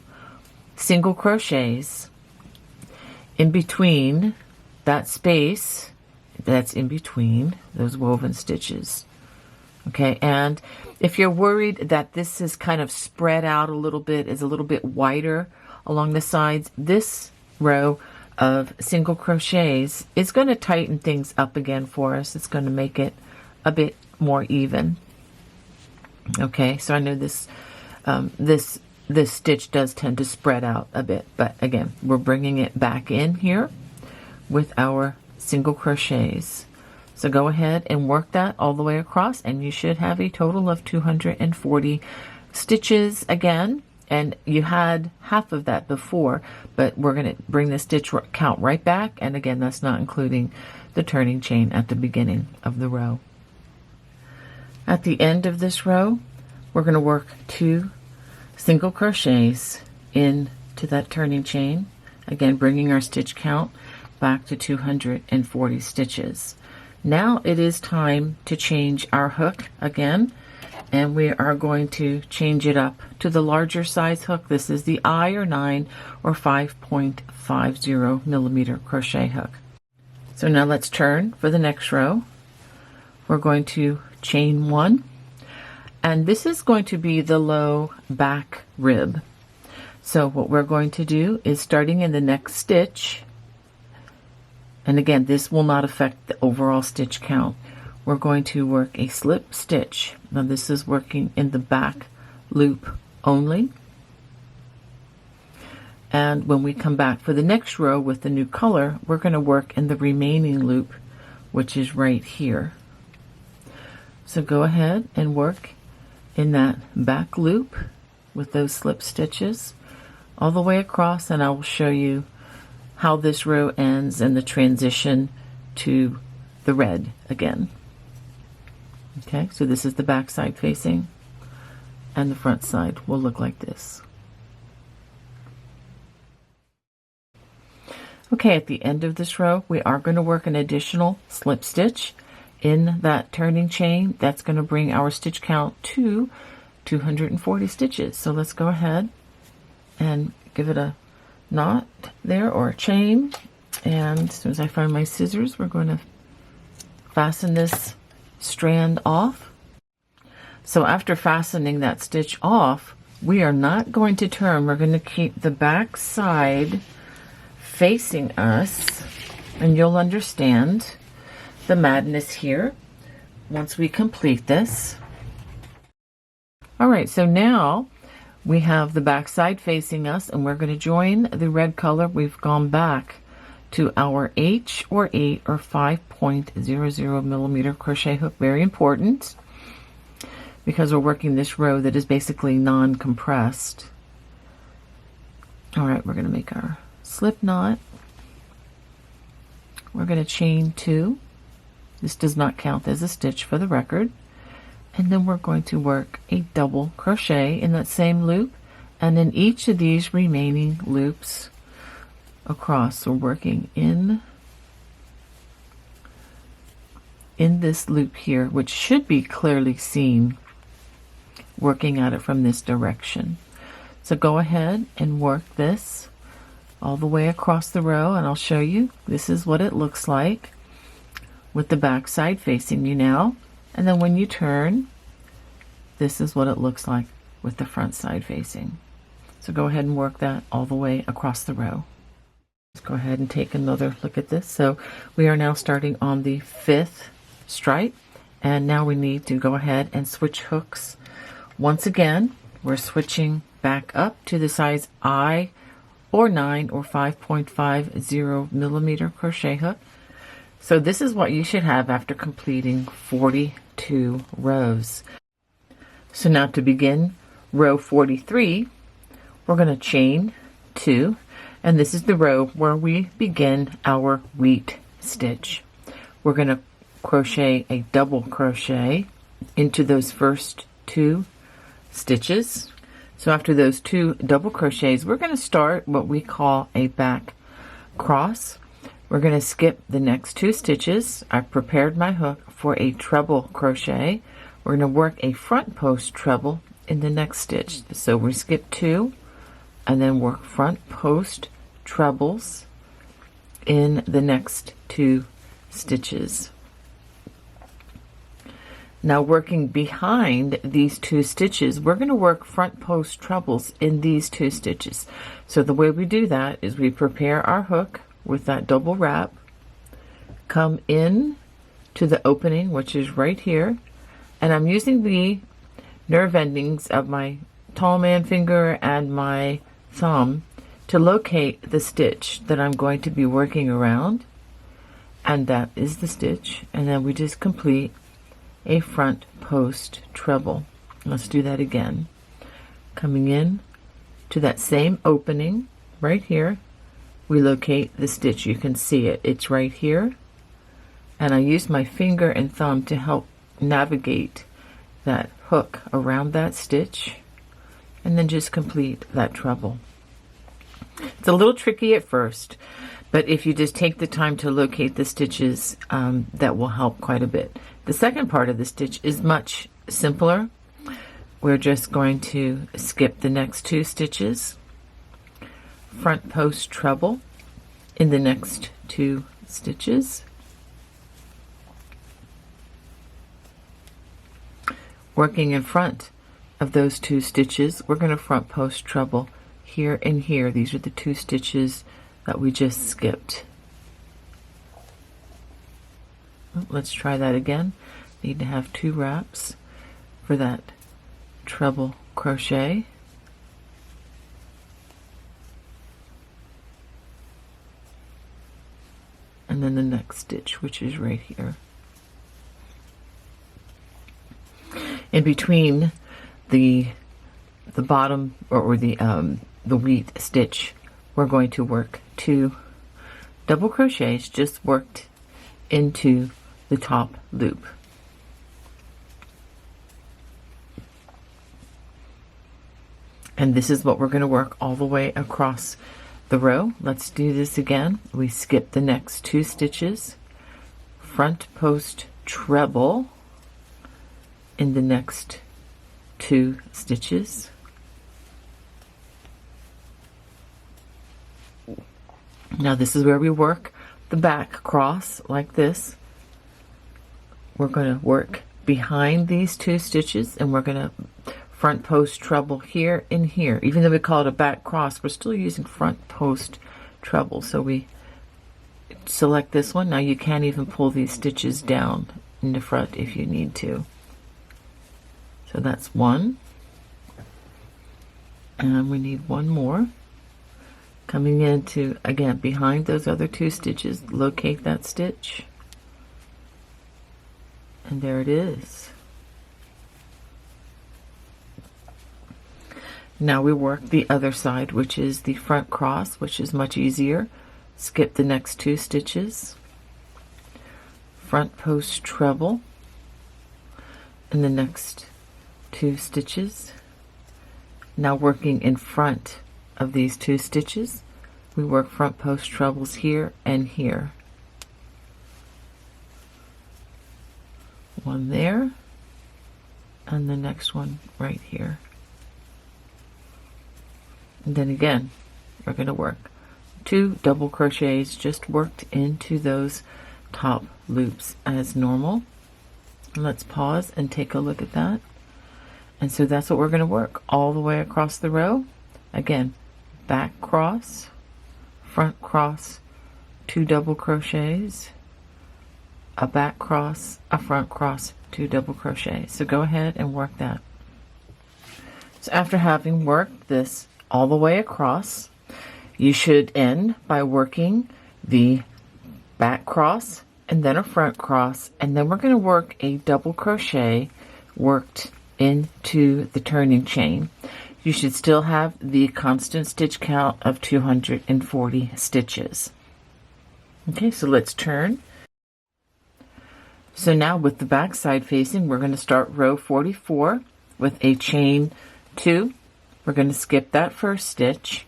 single crochets in between that space that's in between those woven stitches. Okay, and if you're worried that this is kind of spread out a little bit, is a little bit wider along the sides, this row of single crochets is going to tighten things up again for us. It's going to make it a bit more even. Okay, so I know this this stitch does tend to spread out a bit, but again, we're bringing it back in here with our single crochets. So go ahead and work that all the way across, and you should have a total of 240 stitches again. And you had half of that before, but we're going to bring the stitch count right back. And again, that's not including the turning chain at the beginning of the row. At the end of this row, we're going to work 2 single crochets into that turning chain, again bringing our stitch count back to 240 stitches. Now it is time to change our hook again, and we are going to change it up to the larger size hook. This is the I or 9 or 5.50 millimeter crochet hook. So now let's turn for the next row. We're going to chain 1, and this is going to be the low back rib. So what we're going to do is, starting in the next stitch, and again this will not affect the overall stitch count, we're going to work a slip stitch. Now this is working in the back loop only, and when we come back for the next row with the new color, we're going to work in the remaining loop, which is right here. So go ahead and work in that back loop with those slip stitches all the way across, and I will show you how this row ends and the transition to the red again. Okay, so this is the back side facing, and the front side will look like this. Okay, at the end of this row, we are going to work an additional slip stitch in that turning chain. That's going to bring our stitch count to 240 stitches. So let's go ahead and give it a knot there, or a chain, and as soon as I find my scissors, we're going to fasten this strand off. So after fastening that stitch off, we are not going to turn. We're going to keep the back side facing us, and you'll understand the madness here once we complete this. All right, so now we have the back side facing us, and we're going to join the red color. We've gone back to our H or 8 or 5.00 millimeter crochet hook. Very important, because we're working this row that is basically non-compressed. All right, we're going to make our slip knot. We're going to chain 2. This does not count as a stitch for the record. And then we're going to work a double crochet in that same loop, and in each of these remaining loops across. So working in this loop here, which should be clearly seen, working at it from this direction. So go ahead and work this all the way across the row, and I'll show you. This is what it looks like with the back side facing you now. And then when you turn, this is what it looks like with the front side facing. So go ahead and work that all the way across the row. Let's go ahead and take another look at this. So we are now starting on the 5th stripe, and now we need to go ahead and switch hooks. Once again, we're switching back up to the size I or 9 or 5.50 millimeter crochet hook. So this is what you should have after completing 42 rows. So now to begin row 43, we're going to chain 2, and this is the row where we begin our wheat stitch. We're going to crochet a double crochet into those first 2 stitches. So after those 2 double crochets, we're going to start what we call a back cross. We're going to skip the next 2 stitches. I've prepared my hook for a treble crochet. We're going to work a front post treble in the next stitch. So we skip 2 and then work front post trebles in the next 2 stitches. Now working behind these 2 stitches, we're going to work front post trebles in these 2 stitches. So the way we do that is we prepare our hook with that double wrap, come in to the opening, which is right here, and I'm using the nerve endings of my tall man finger and my thumb to locate the stitch that I'm going to be working around, and that is the stitch. And then we just complete a front post treble. Let's do that again. Coming in to that same opening right here, we locate the stitch. You can see it. It's right here. And I use my finger and thumb to help navigate that hook around that stitch, and then just complete that treble. It's a little tricky at first, but if you just take the time to locate the stitches, that will help quite a bit. The second part of the stitch is much simpler. We're just going to skip the next 2 stitches, front post treble in the next 2 stitches, working in front of those 2 stitches. We're going to front post treble here and here. These are the 2 stitches that we just skipped. Let's try that again. Need to have 2 wraps for that treble crochet. And then the next stitch, which is right here. In between the bottom or the wheat stitch, we're going to work 2 double crochets just worked into the top loop. And this is what we're going to work all the way across the row. Let's do this again. We skip the next 2 stitches, front post treble in the next 2 stitches, now this is where we work the back cross like this. We're going to work behind these 2 stitches, and we're going to front post treble here and here. Even though we call it a back cross, we're still using front post treble. So we select this one. Now you can't even pull these stitches down in the front if you need to. So that's 1. And we need 1 more. Coming into, again, behind those other 2 stitches, locate that stitch. And there it is. Now we work the other side, which is the front cross, which is much easier. Skip the next 2 stitches. Front post treble in the next 2 stitches. Now working in front of these 2 stitches, we work front post trebles here and here. 1 there, and the next one right here. And then again, we're going to work 2 double crochets just worked into those top loops as normal. Let's pause and take a look at that. And so that's what we're going to work all the way across the row. Again, back cross, front cross, 2 double crochets, a back cross, a front cross, 2 double crochets. So go ahead and work that. So after having worked this all the way across, you should end by working the back cross and then a front cross, and then we're going to work a double crochet worked into the turning chain. You should still have the constant stitch count of 240 stitches. Okay, so let's turn. So now with the back side facing, we're going to start row 44 with a chain 2. We're going to skip that first stitch,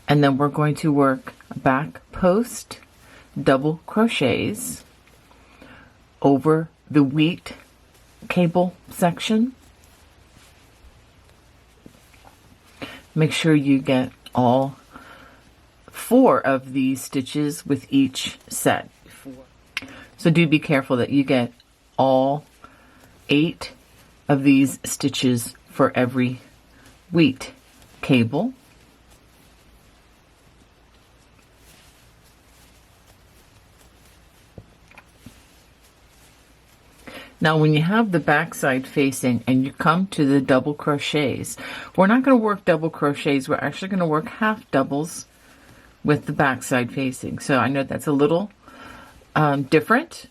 and then we're going to work back post double crochets over the wheat cable section. Make sure you get all 4 of these stitches with each set. So do be careful that you get all 8 of these stitches for every wheat cable. Now when you have the back side facing and you come to the double crochets, we're not going to work double crochets, we're actually going to work half doubles with the back side facing. So I know that's a little different,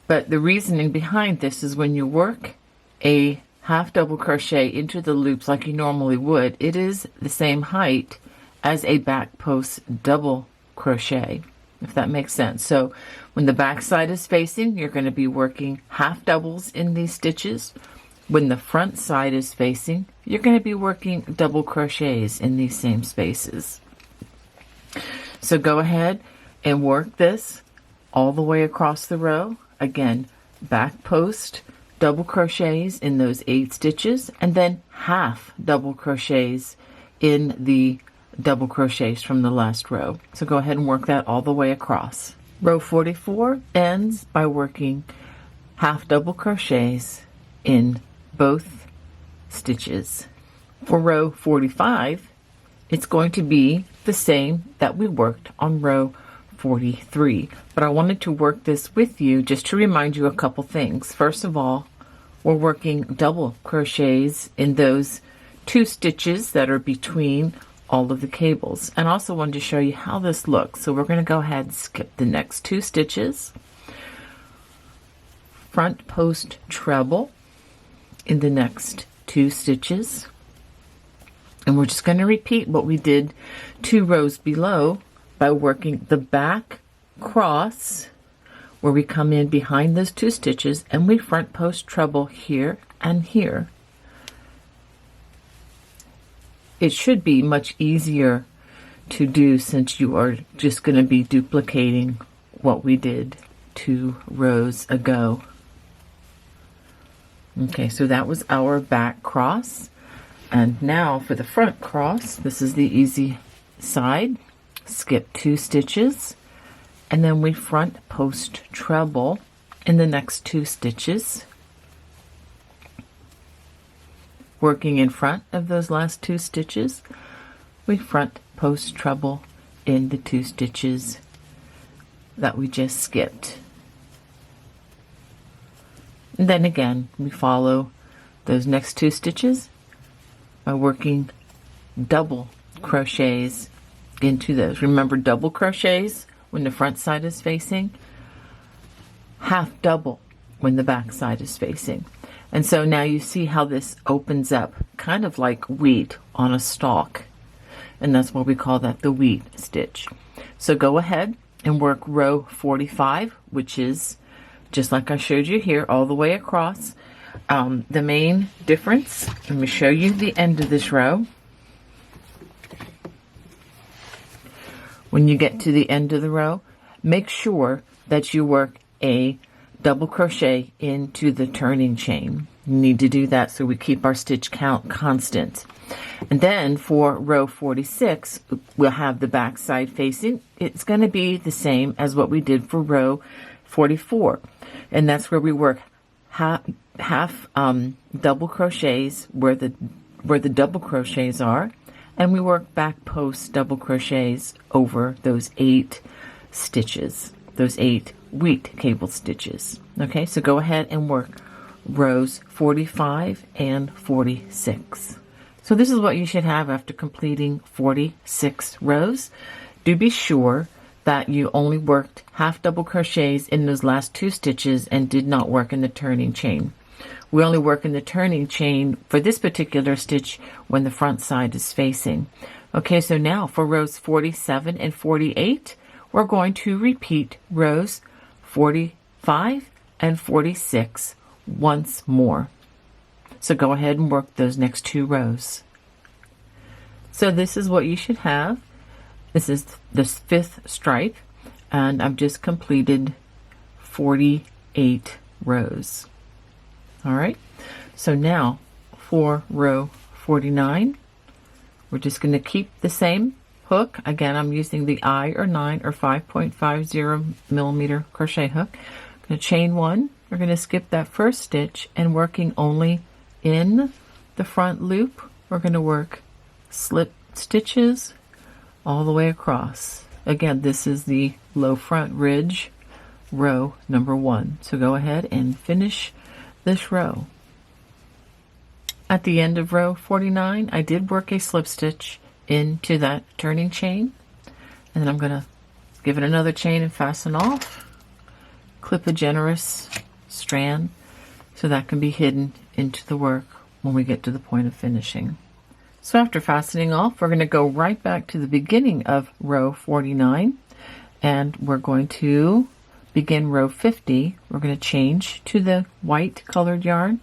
but the reasoning behind this is when you work a half double crochet into the loops like you normally would, it is the same height as a back post double crochet, if that makes sense. So when the back side is facing, you're going to be working half doubles in these stitches. When the front side is facing, you're going to be working double crochets in these same spaces. So go ahead and work this all the way across the row. Again, back post double crochets in those 8 stitches, and then half double crochets in the double crochets from the last row. So go ahead and work that all the way across. Row 44 ends by working half double crochets in both stitches. For row 45, it's going to be the same that we worked on row 43, but I wanted to work this with you just to remind you a couple things. First of all, we're working double crochets in those 2 stitches that are between all of the cables, and also wanted to show you how this looks. So we're going to go ahead and skip the next 2 stitches, front post treble in the next 2 stitches, and we're just going to repeat what we did 2 rows below by working the back cross where we come in behind those 2 stitches and we front post treble here and here. It should be much easier to do since you are just going to be duplicating what we did 2 rows ago. Okay, so that was our back cross. And now for the front cross, this is the easy side. Skip 2 stitches, and then we front post treble in the next 2 stitches. working in front of those last 2 stitches, we front post treble in the 2 stitches that we just skipped. And then again, we follow those next 2 stitches by working double crochets into those. Remember, double crochets when the front side is facing, half double when the back side is facing. And so now you see how this opens up, kind of like wheat on a stalk. And that's what we call that, the wheat stitch. So go ahead and work row 45, which is just like I showed you here, all the way across. The main difference, let me show you the end of this row. When you get to the end of the row, make sure that you work a double crochet into the turning chain. You need to do that so we keep our stitch count constant. And then for row 46, we'll have the back side facing. It's going to be the same as what we did for row 44. And that's where we work half double crochets where the double crochets are, and we work back post double crochets over those 8 stitches, those 8 wheat cable stitches. Okay, so go ahead and work rows 45 and 46. So this is what you should have after completing 46 rows. Do be sure that you only worked half double crochets in those last 2 stitches and did not work in the turning chain. We only work in the turning chain for this particular stitch when the front side is facing. Okay, so now for rows 47 and 48, we're going to repeat rows 45 and 46 once more. So go ahead and work those next 2 rows. So this is what you should have. This is the 5th stripe, and I've just completed 48 rows. All right, so now for row 49, we're just going to keep the same hook. Again, I'm using the I or 9 or 5.50 millimeter crochet hook. I'm going to chain 1. We're going to skip that first stitch, and working only in the front loop, we're going to work slip stitches all the way across. Again, this is the low front ridge, row number 1. So go ahead and finish this row. At the end of row 49, I did work a slip stitch into that turning chain, and then I'm going to give it another chain and fasten off. Clip a generous strand so that can be hidden into the work when we get to the point of finishing. So after fastening off, we're going to go right back to the beginning of row 49, and we're going to begin row 50. We're going to change to the white colored yarn,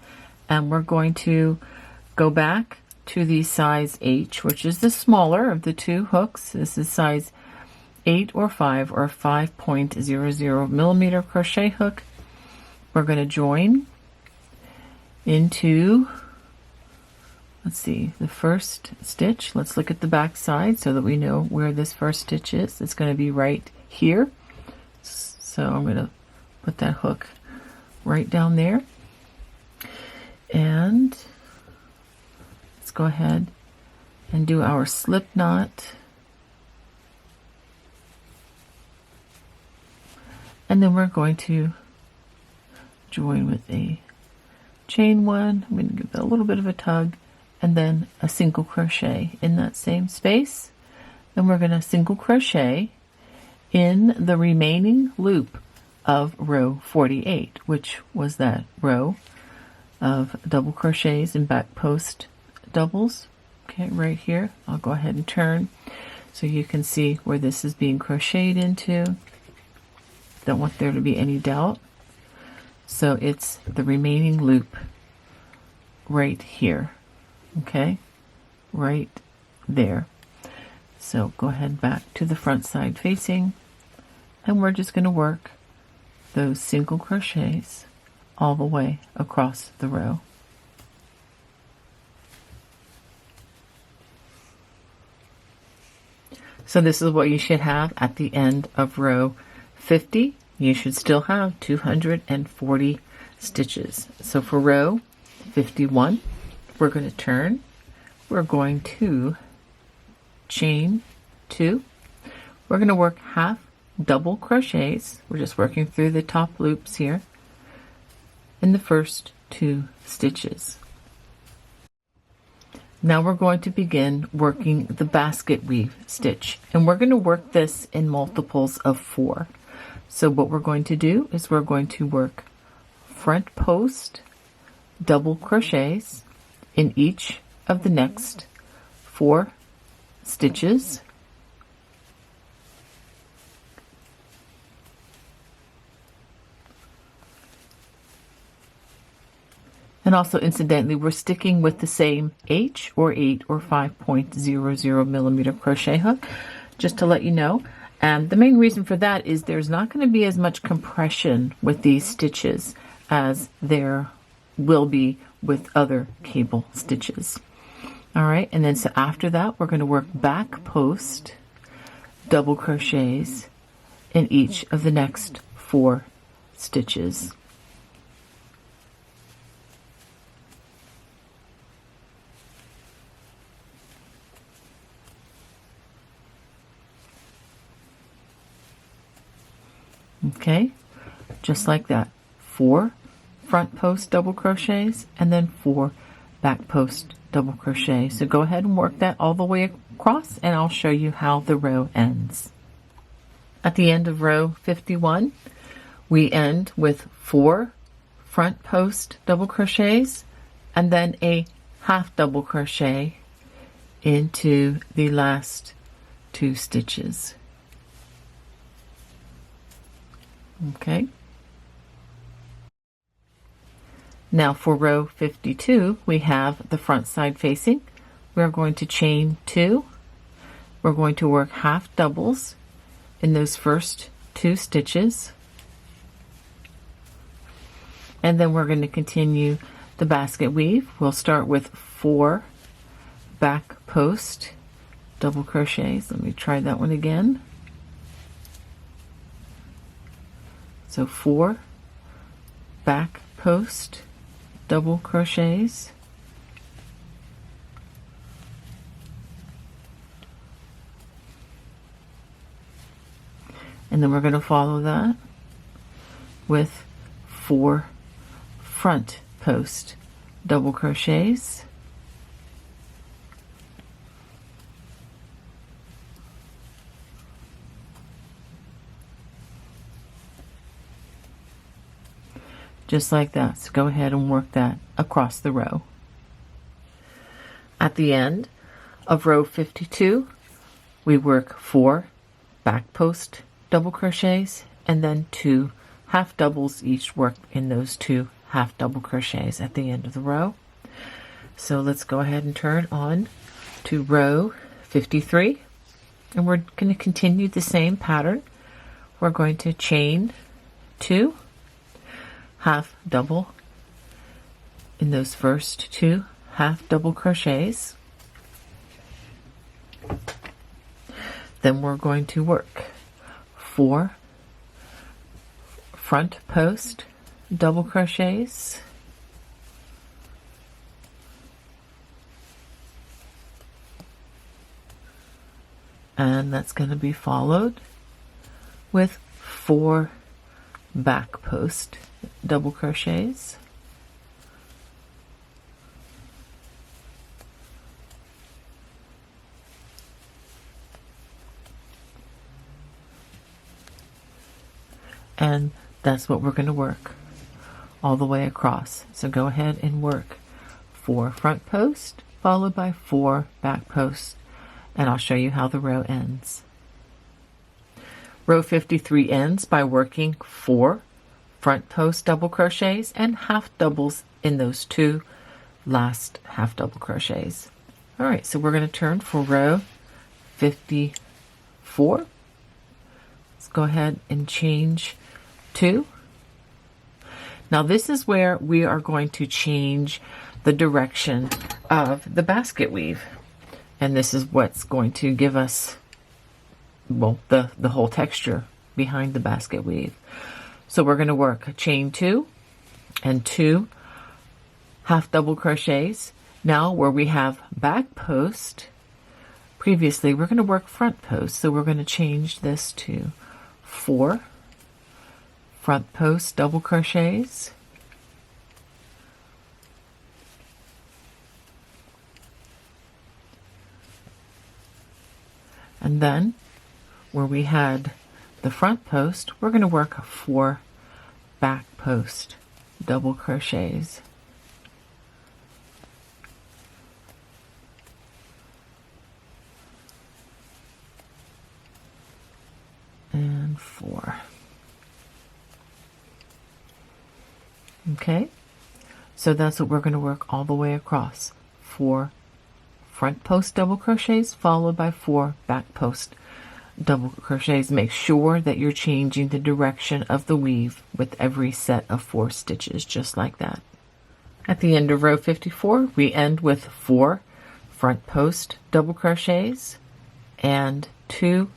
and we're going to go back to the size H, which is the smaller of the 2 hooks. This is size 8 or 5 or 5.00 millimeter crochet hook. We're going to join into, let's see, the first stitch. Let's look at the back side so that we know where this first stitch is. It's going to be right here. So I'm going to put that hook right down there. And let's go ahead and do our slip knot. And then we're going to join with a chain 1. I'm going to give it a little bit of a tug, and then a single crochet in that same space. Then we're going to single crochet in the remaining loop of row 48, which was that row of double crochets and back post doubles. Okay, right here. I'll go ahead and turn so you can see where this is being crocheted into. Don't want there to be any doubt. So it's the remaining loop right here. Okay, right there. So go ahead back to the front side facing, and we're just going to work those single crochets all the way across the row. So this is what you should have at the end of row 50. You should still have 240 stitches. So for row 51, we're going to turn. We're going to chain 2. We're going to work half double crochets. We're just working through the top loops here in the first 2 stitches. Now we're going to begin working the basket weave stitch, and we're going to work this in multiples of 4. So what we're going to do is we're going to work front post double crochets in each of the next 4 stitches. And also, incidentally, we're sticking with the same H or 8 or 5.00 millimeter crochet hook, just to let you know. And the main reason for that is there's not going to be as much compression with these stitches as there will be with other cable stitches. All right, and then so after that, we're going to work back post double crochets in each of the next 4 stitches. Okay, just like that. 4 front post double crochets and then 4 back post double crochet. So go ahead and work that all the way across, and I'll show you how the row ends. At the end of row 51, we end with 4 front post double crochets and then a half double crochet into the last 2 stitches. Okay. Now for row 52, we have the front side facing. We're going to chain 2. We're going to work half doubles in those first 2 stitches. And then we're going to continue the basket weave. We'll start with 4 back post double crochets. Let me try that one again. So 4 back post double crochets, and then we're going to follow that with 4 front post double crochets, just like that. So go ahead and work that across the row. At the end of row 52, we work 4 back post double crochets and then 2 half doubles, each work in those 2 half double crochets at the end of the row. So let's go ahead and turn on to row 53, and we're going to continue the same pattern. We're going to chain 2, half double in those first 2 half double crochets. Then we're going to work 4 front post double crochets, and that's going to be followed with 4 back post double crochets, and that's what we're going to work all the way across. So go ahead and work 4 front post followed by 4 back post, and I'll show you how the row ends. Row 53 ends by working 4 front post double crochets and half doubles in those 2 last half double crochets. All right, so we're going to turn for row 54. Let's go ahead and change 2. Now this is where we are going to change the direction of the basket weave, and this is what's going to give us, well, the whole texture behind the basket weave. So we're going to work chain 2 and 2 half double crochets Now where we have back post, previously we're going to work front post, so we're going to change this to 4 front post double crochets, and then where we had the front post, we're going to work 4 back post double crochets. And 4. Okay, so that's what we're going to work all the way across. 4 front post double crochets followed by 4 back post double crochets. Make sure that you're changing the direction of the weave with every set of 4 stitches, just like that. At the end of row 54, we end with 4 front post double crochets and 2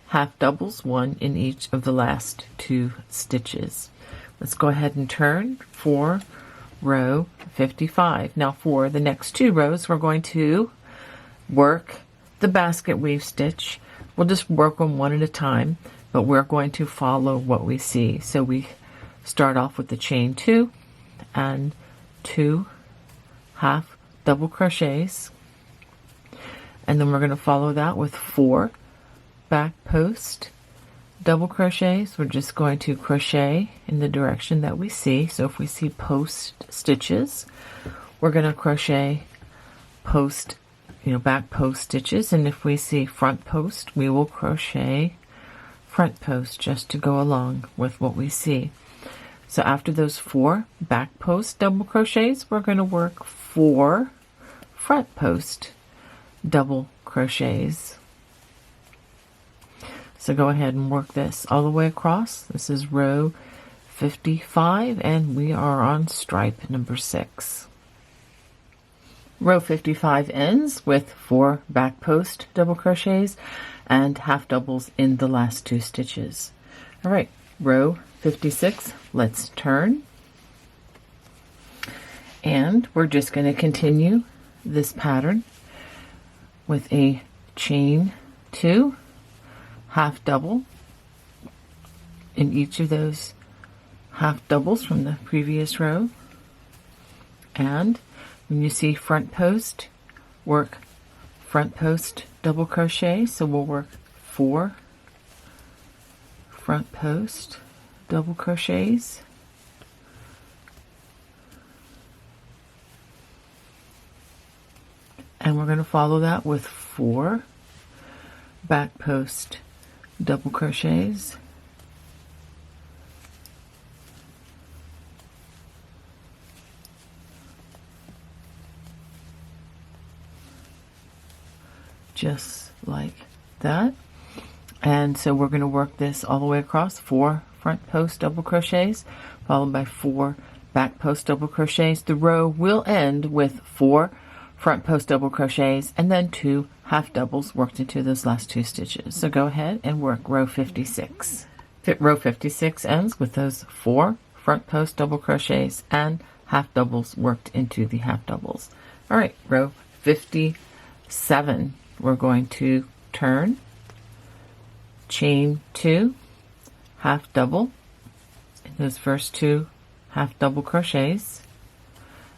half doubles, 1 in each of the last 2 stitches. Let's go ahead and turn for row 55. Now for the next 2 rows, we're going to work the basket weave stitch. We'll just work them one at a time, but we're going to follow what we see. So we start off with the chain 2 and 2 half double crochets, and then we're going to follow that with 4 back post double crochets. We're just going to crochet in the direction that we see. So if we see post stitches, we're going to crochet post, back post stitches, and if we see front post, we will crochet front post just to go along with what we see. So after those 4 back post double crochets, we're going to work 4 front post double crochets. So go ahead and work this all the way across. This is row 55 and we are on stripe number 6. Row 55 ends with 4 back post double crochets and half doubles in the last 2 stitches. All right, row 56, let's turn. And we're just going to continue this pattern with a chain 2, half double in each of those half doubles from the previous row. And when you see front post, work front post double crochet. So we'll work 4 front post double crochets, and we're going to follow that with 4 back post double crochets, just like that. And so we're going to work this all the way across, 4 front post double crochets followed by 4 back post double crochets. The row will end with 4 front post double crochets and then 2 half doubles worked into those last 2 stitches. So go ahead and work row 56. Row 56 ends with those 4 front post double crochets and half doubles worked into the half doubles. All right, row 57, we're going to turn, chain 2, half double in those first 2 half double crochets,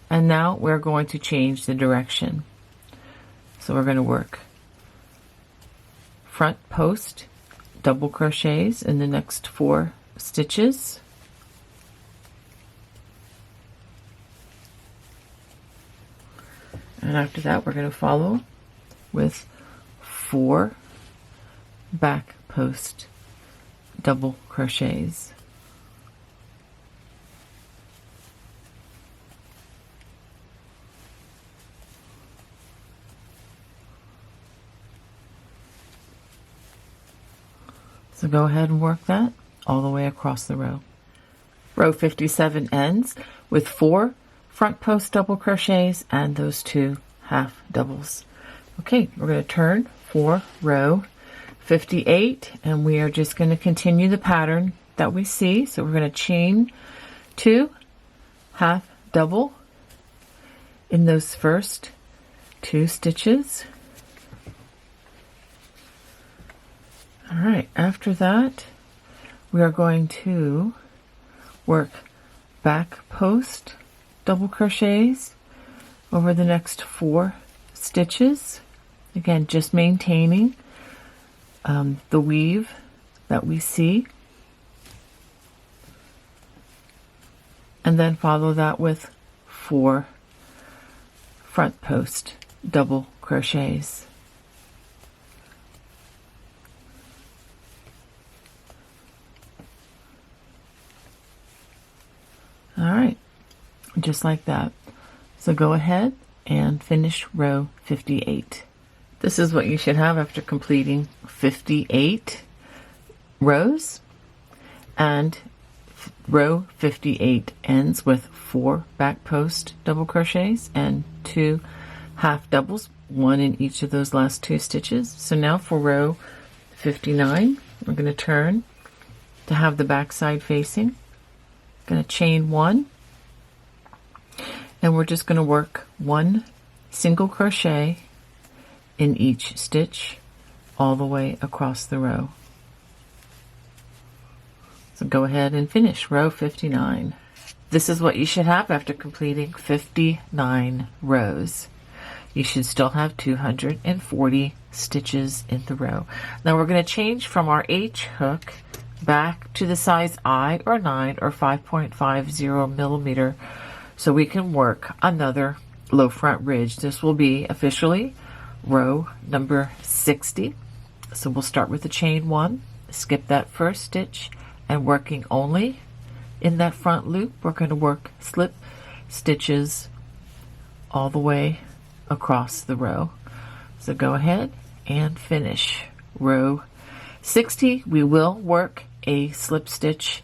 and now we're going to change the direction. So we're going to work front post double crochets in the next 4 stitches, and after that we're going to follow with 4 back post double crochets. So go ahead and work that all the way across the row. Row 57 ends with 4 front post double crochets and those 2 half doubles. Okay, we're going to turn for row 58 and we are just going to continue the pattern that we see. So we're going to chain 2, half double in those first 2 stitches. All right, after that, we are going to work back post double crochets over the next 4 stitches. Again, just maintaining the weave that we see, and then follow that with 4 front post double crochets. All right, just like that. So go ahead and finish row 58. This is what you should have after completing 58 rows, and row 58 ends with 4 back post double crochets and 2 half doubles, 1 in each of those last 2 stitches. So now for row 59, we're going to turn to have the back side facing. Going to chain 1, and we're just going to work 1 single crochet in each stitch all the way across the row. So go ahead and finish row 59. This is what you should have after completing 59 rows. You should still have 240 stitches in the row. Now we're going to change from our H hook back to the size I or 9 or 5.50 millimeter so we can work another low front ridge. This will be officially row number 60. So we'll start with the chain 1, skip that first stitch, and working only in that front loop, we're going to work slip stitches all the way across the row. So go ahead and finish row 60. We will work a slip stitch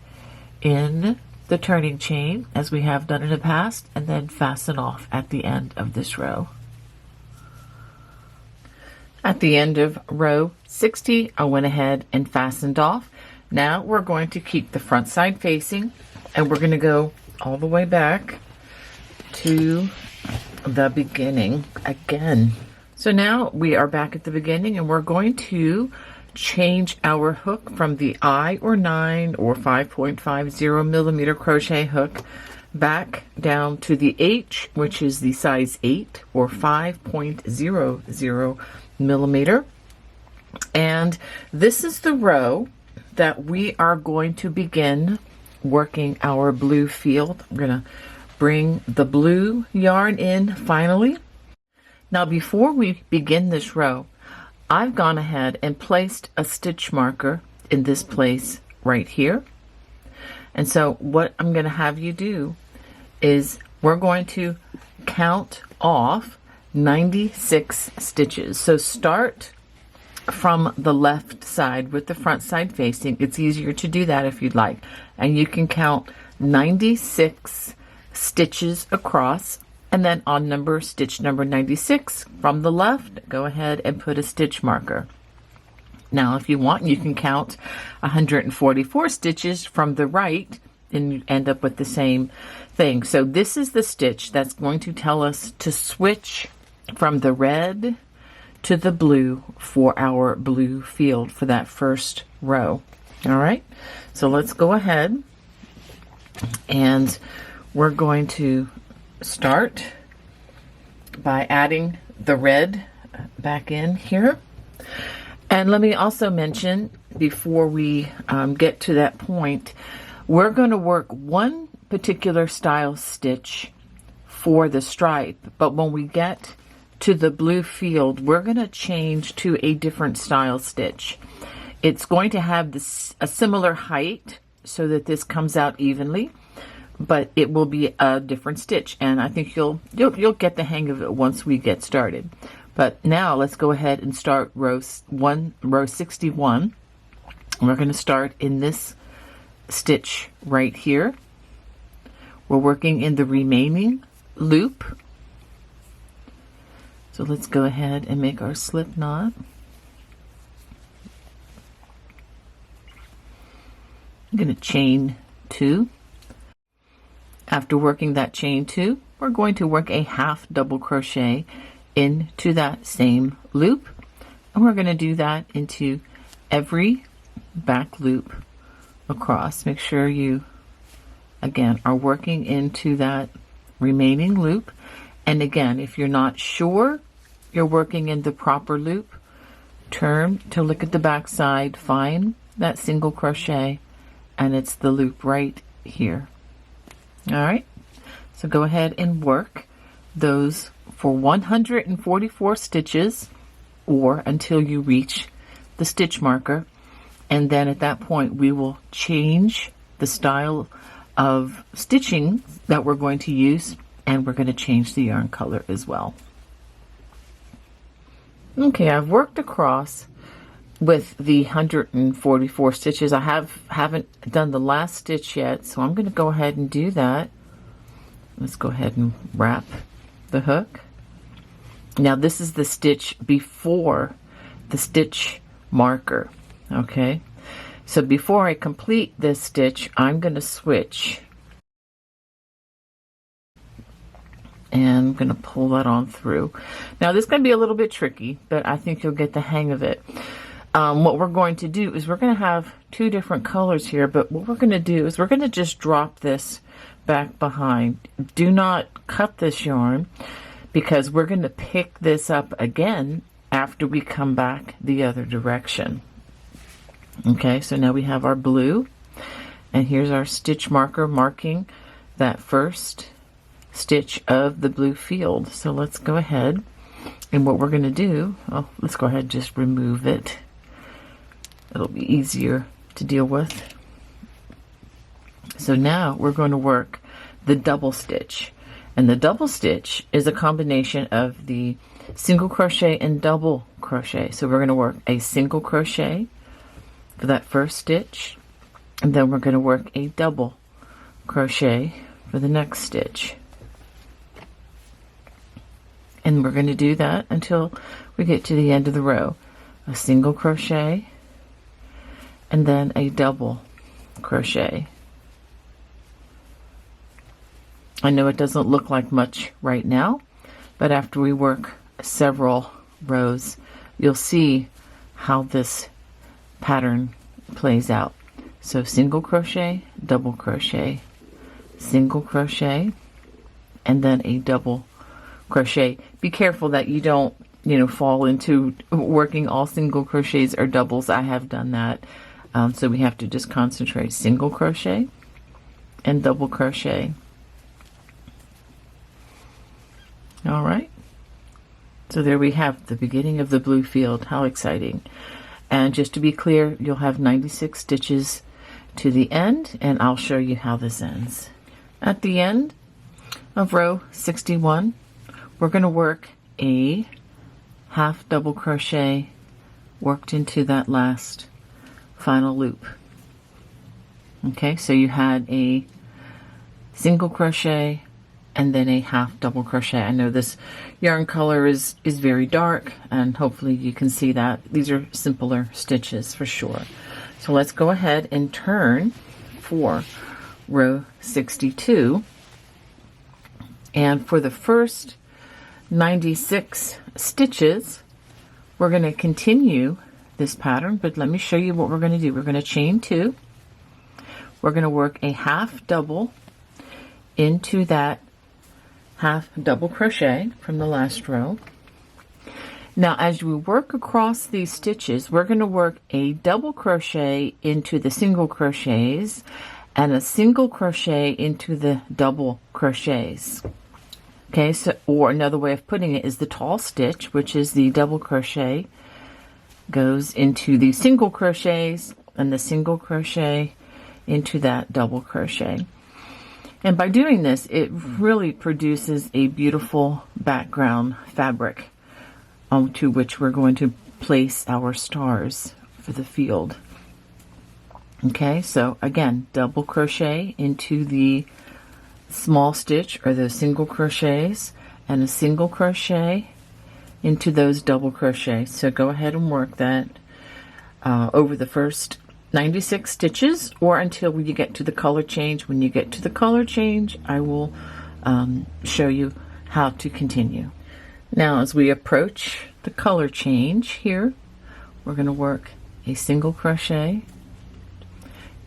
in the turning chain as we have done in the past, and then fasten off at the end of this row. At the end of row 60, I went ahead and fastened off. Now we're going to keep the front side facing, and we're going to go all the way back to the beginning again. So now we are back at the beginning, and we're going to change our hook from the I or 9 or 5.50 millimeter crochet hook back down to the H, which is the size 8 or 5.00 millimeter. And this is the row that we are going to begin working our blue field. I'm going to bring the blue yarn in finally. Now before we begin this row, I've gone ahead and placed a stitch marker in this place right here. And so what I'm going to have you do is we're going to count off 96 stitches. So start from the left side with the front side facing. It's easier to do that if you'd like. And you can count 96 stitches across. And then on stitch number 96 from the left, go ahead and put a stitch marker. Now, if you want, you can count 144 stitches from the right, and you end up with the same thing. So this is the stitch that's going to tell us to switch from the red to the blue for our blue field for that first row. All right, so let's go ahead, and we're going to start by adding the red back in here. And let me also mention before we get to that point, we're going to work one particular style stitch for the stripe, but when we get to the blue field, we're going to change to a different style stitch. It's going to have a similar height so that this comes out evenly, but it will be a different stitch, and I think you'll get the hang of it once we get started. But now let's go ahead and start row 61. We're going to start in this stitch right here. We're working in the remaining loop. So let's go ahead and make our slip knot. I'm going to chain 2. After working that chain 2, we're going to work a half double crochet into that same loop, and we're going to do that into every back loop across. Make sure you, again, are working into that remaining loop. And again, if you're not sure you're working in the proper loop, turn to look at the back side, find that single crochet, and it's the loop right here. All right, so go ahead and work those for 144 stitches or until you reach the stitch marker, and then at that point we will change the style of stitching that we're going to use, and we're going to change the yarn color as well. Okay, I've worked across with the 144 stitches. I haven't done the last stitch yet, so I'm going to go ahead and do that. Let's go ahead and wrap the hook. Now this is the stitch before the stitch marker. Okay, so before I complete this stitch, I'm going to switch, and I'm going to pull that on through. Now this is going to be a little bit tricky, but I think you'll get the hang of it. What we're going to do is we're going to have two different colors here, but what we're going to do is we're going to just drop this back behind. Do not cut this yarn, because we're going to pick this up again after we come back the other direction. Okay, so now we have our blue, and here's our stitch marker marking that first stitch of the blue field. So let's go ahead, and what we're going to do, let's go ahead and just remove it. It'll be easier to deal with. So now we're going to work the double stitch, and the double stitch is a combination of the single crochet and double crochet. So we're going to work a single crochet for that first stitch, and then we're going to work a double crochet for the next stitch. And we're going to do that until we get to the end of the row. A single crochet and then a double crochet. I know it doesn't look like much right now, but after we work several rows, you'll see how this pattern plays out. So single crochet, double crochet, single crochet, and then a double crochet. Be careful that you don't, fall into working all single crochets or doubles. I have done that. So we have to just concentrate single crochet and double crochet. All right. So there we have the beginning of the blue field. How exciting. And just to be clear, you'll have 96 stitches to the end, and I'll show you how this ends. At the end of row 61, we're going to work a half double crochet worked into that last final loop. Okay, so you had a single crochet and then a half double crochet. I know this yarn color is very dark, and hopefully you can see that. These are simpler stitches for sure. So let's go ahead and turn for row 62. And for the first 96 stitches, we're going to continue this pattern, but let me show you what we're going to do. We're going to chain 2. We're going to work a half double into that half double crochet from the last row. Now as we work across these stitches, we're going to work a double crochet into the single crochets and a single crochet into the double crochets. Okay, so, or another way of putting it is the tall stitch, which is the double crochet, goes into the single crochets and the single crochet into that double crochet. And by doing this, it really produces a beautiful background fabric onto which we're going to place our stars for the field. Okay, so again, double crochet into the small stitch or those single crochets and a single crochet into those double crochets. So go ahead and work that over the first 96 stitches or until you get to the color change. When you get to the color change, I will show you how to continue. Now as we approach the color change here, we're going to work a single crochet,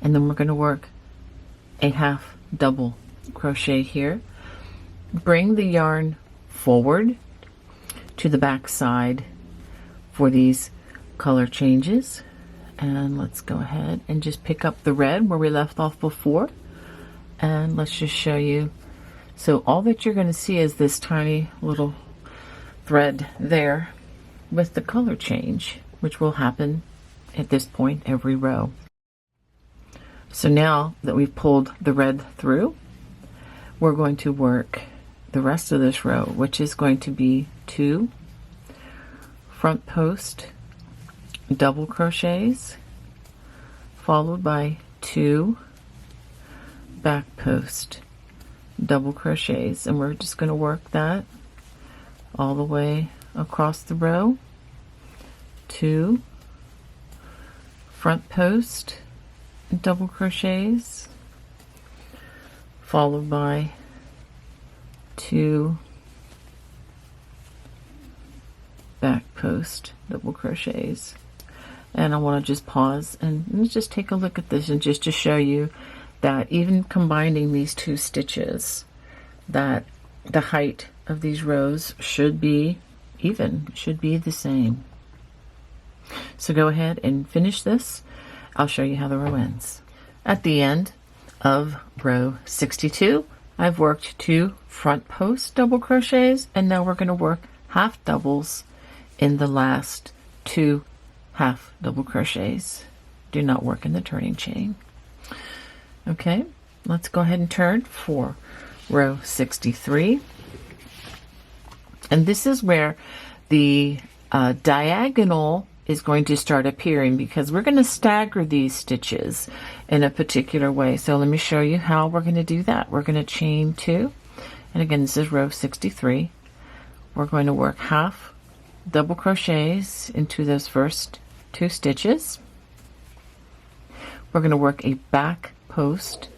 and then we're going to work a half double crochet here. Bring the yarn forward to the back side for these color changes, and let's go ahead and just pick up the red where we left off before, and let's just show you. So all that you're going to see is this tiny little thread there with the color change, which will happen at this point every row. So now that we've pulled the red through, we're going to work the rest of this row, which is going to be 2 front post double crochets followed by 2 back post double crochets, and we're just going to work that all the way across the row. 2 front post double crochets followed by 2 back post double crochets. And I want to just pause and let's just take a look at this, and just to show you that even combining these 2 stitches, that the height of these rows should be even, should be the same. So go ahead and finish this. I'll show you how the row ends. At the end of row 62, I've worked 2 front post double crochets, and now we're going to work half doubles in the last 2 half double crochets. Do not work in the turning chain. Okay, let's go ahead and turn for row 63. And this is where the diagonal is going to start appearing, because we're going to stagger these stitches in a particular way. So let me show you how we're going to do that. We're going to chain 2, and again this is row 63. We're going to work half double crochets into those first 2 stitches. We're going to work a back post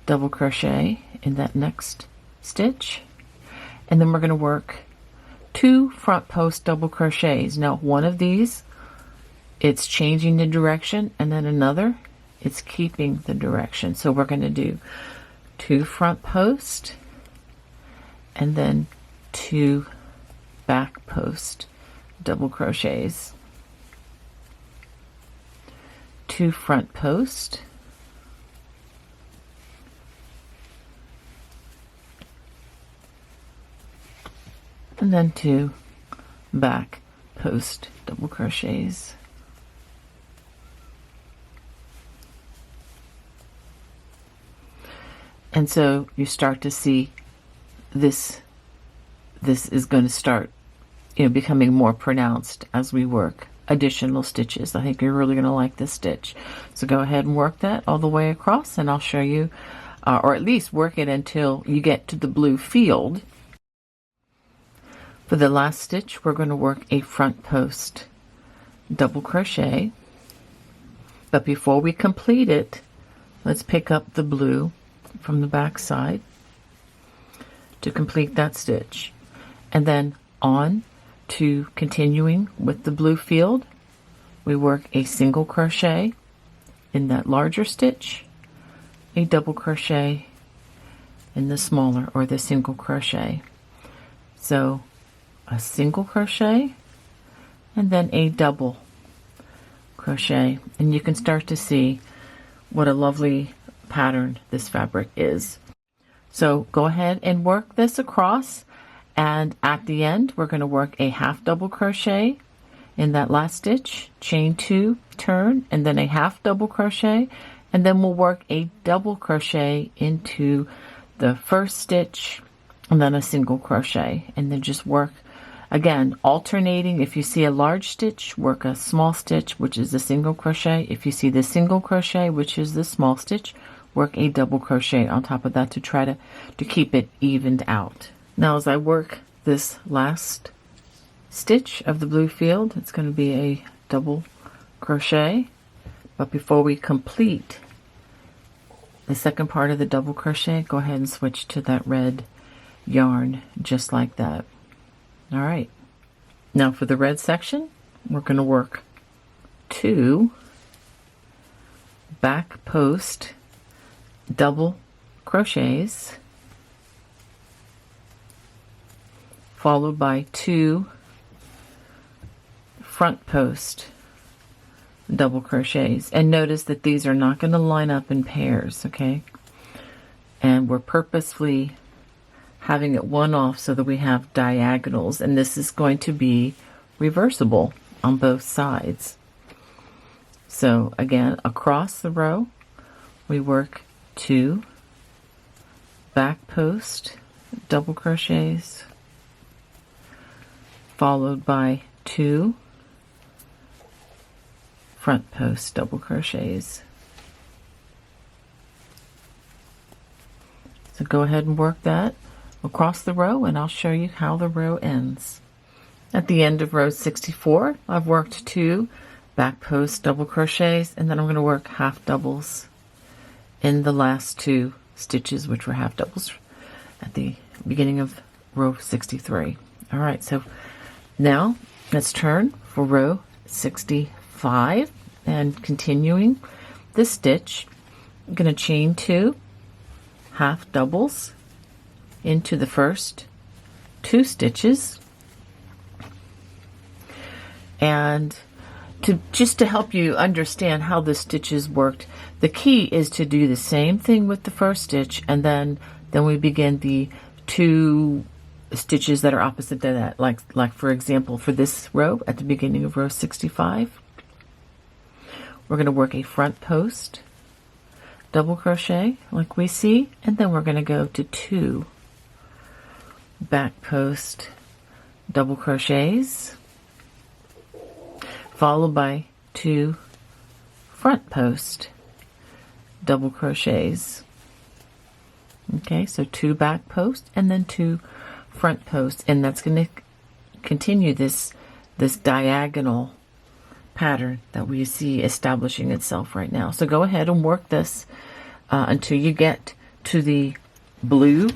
double crochet in that next stitch, and then we're going to work 2 front post double crochets. Now one of these, it's changing the direction, and then another, it's keeping the direction. So we're going to do 2 front post and then 2 back post double crochets, 2 front post, and then 2 back post double crochets. And so you start to see this is going to start, becoming more pronounced as we work additional stitches. I think you're really going to like this stitch. So go ahead and work that all the way across, and I'll show you, or at least work it until you get to the blue field. For the last stitch, we're going to work a front post double crochet. But before we complete it, let's pick up the blue from the back side to complete that stitch, and then on to continuing with the blue field, we work a single crochet in that larger stitch, a double crochet in the smaller or the single crochet. So a single crochet and then a double crochet, and you can start to see what a lovely pattern this fabric is. So go ahead and work this across, and at the end we're going to work a half double crochet in that last stitch, chain 2, turn, and then a half double crochet, and then we'll work a double crochet into the first stitch and then a single crochet, and then just work again alternating. If you see a large stitch, work a small stitch, which is the single crochet. If you see the single crochet, which is the small stitch, work a double crochet on top of that to try to keep it evened out. Now as I work this last stitch of the blue field, it's going to be a double crochet, but before we complete the second part of the double crochet, go ahead and switch to that red yarn just like that. All right. Now for the red section, we're going to work 2 back post double crochets followed by 2 front post double crochets. And notice that these are not going to line up in pairs, okay? And we're purposefully having it one off so that we have diagonals, and this is going to be reversible on both sides. So again, across the row, we work 2 back post double crochets followed by 2 front post double crochets. So go ahead and work that across the row, and I'll show you how the row ends. At the end of row 64, I've worked 2 back post double crochets, and then I'm going to work half doubles in the last 2 stitches, which were half doubles at the beginning of row 63. All right, so now let's turn for row 65, and continuing the stitch, I'm going to chain 2 half doubles into the first 2 stitches, and just to help you understand how the stitches worked, the key is to do the same thing with the first stitch, and then we begin the 2 stitches that are opposite to that, like for example for this row at the beginning of row 65, we're going to work a front post double crochet like we see, and then we're going to go to 2 back post double crochets followed by 2 front post double crochets. Okay, so 2 back post and then 2 front posts, and that's going to continue this diagonal pattern that we see establishing itself right now. So go ahead and work this until you get to the blue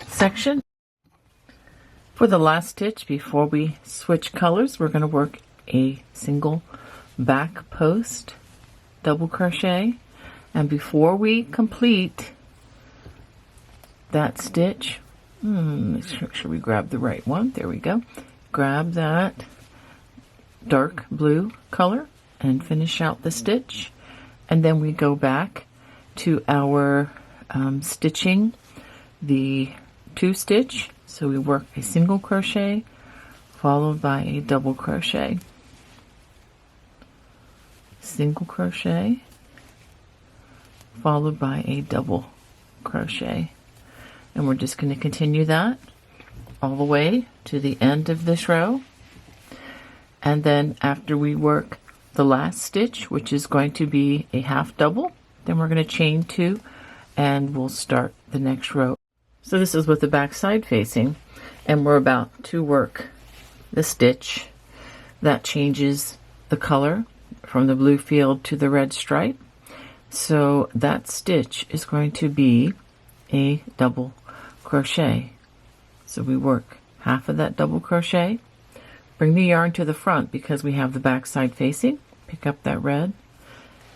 section. For the last stitch before we switch colors, we're going to work a single back post double crochet, and before we complete that stitch, make sure we grab the right one. There we go. Grab that dark blue color and finish out the stitch, and then we go back to our stitching the 2 stitch. So we work a single crochet followed by a double crochet, single crochet followed by a double crochet, and we're just going to continue that all the way to the end of this row. And then after we work the last stitch, which is going to be a half double, then we're going to chain 2 and we'll start the next row. So this is with the back side facing, and we're about to work the stitch that changes the color from the blue field to the red stripe. So that stitch is going to be a double crochet. So we work half of that double crochet, bring the yarn to the front because we have the back side facing, pick up that red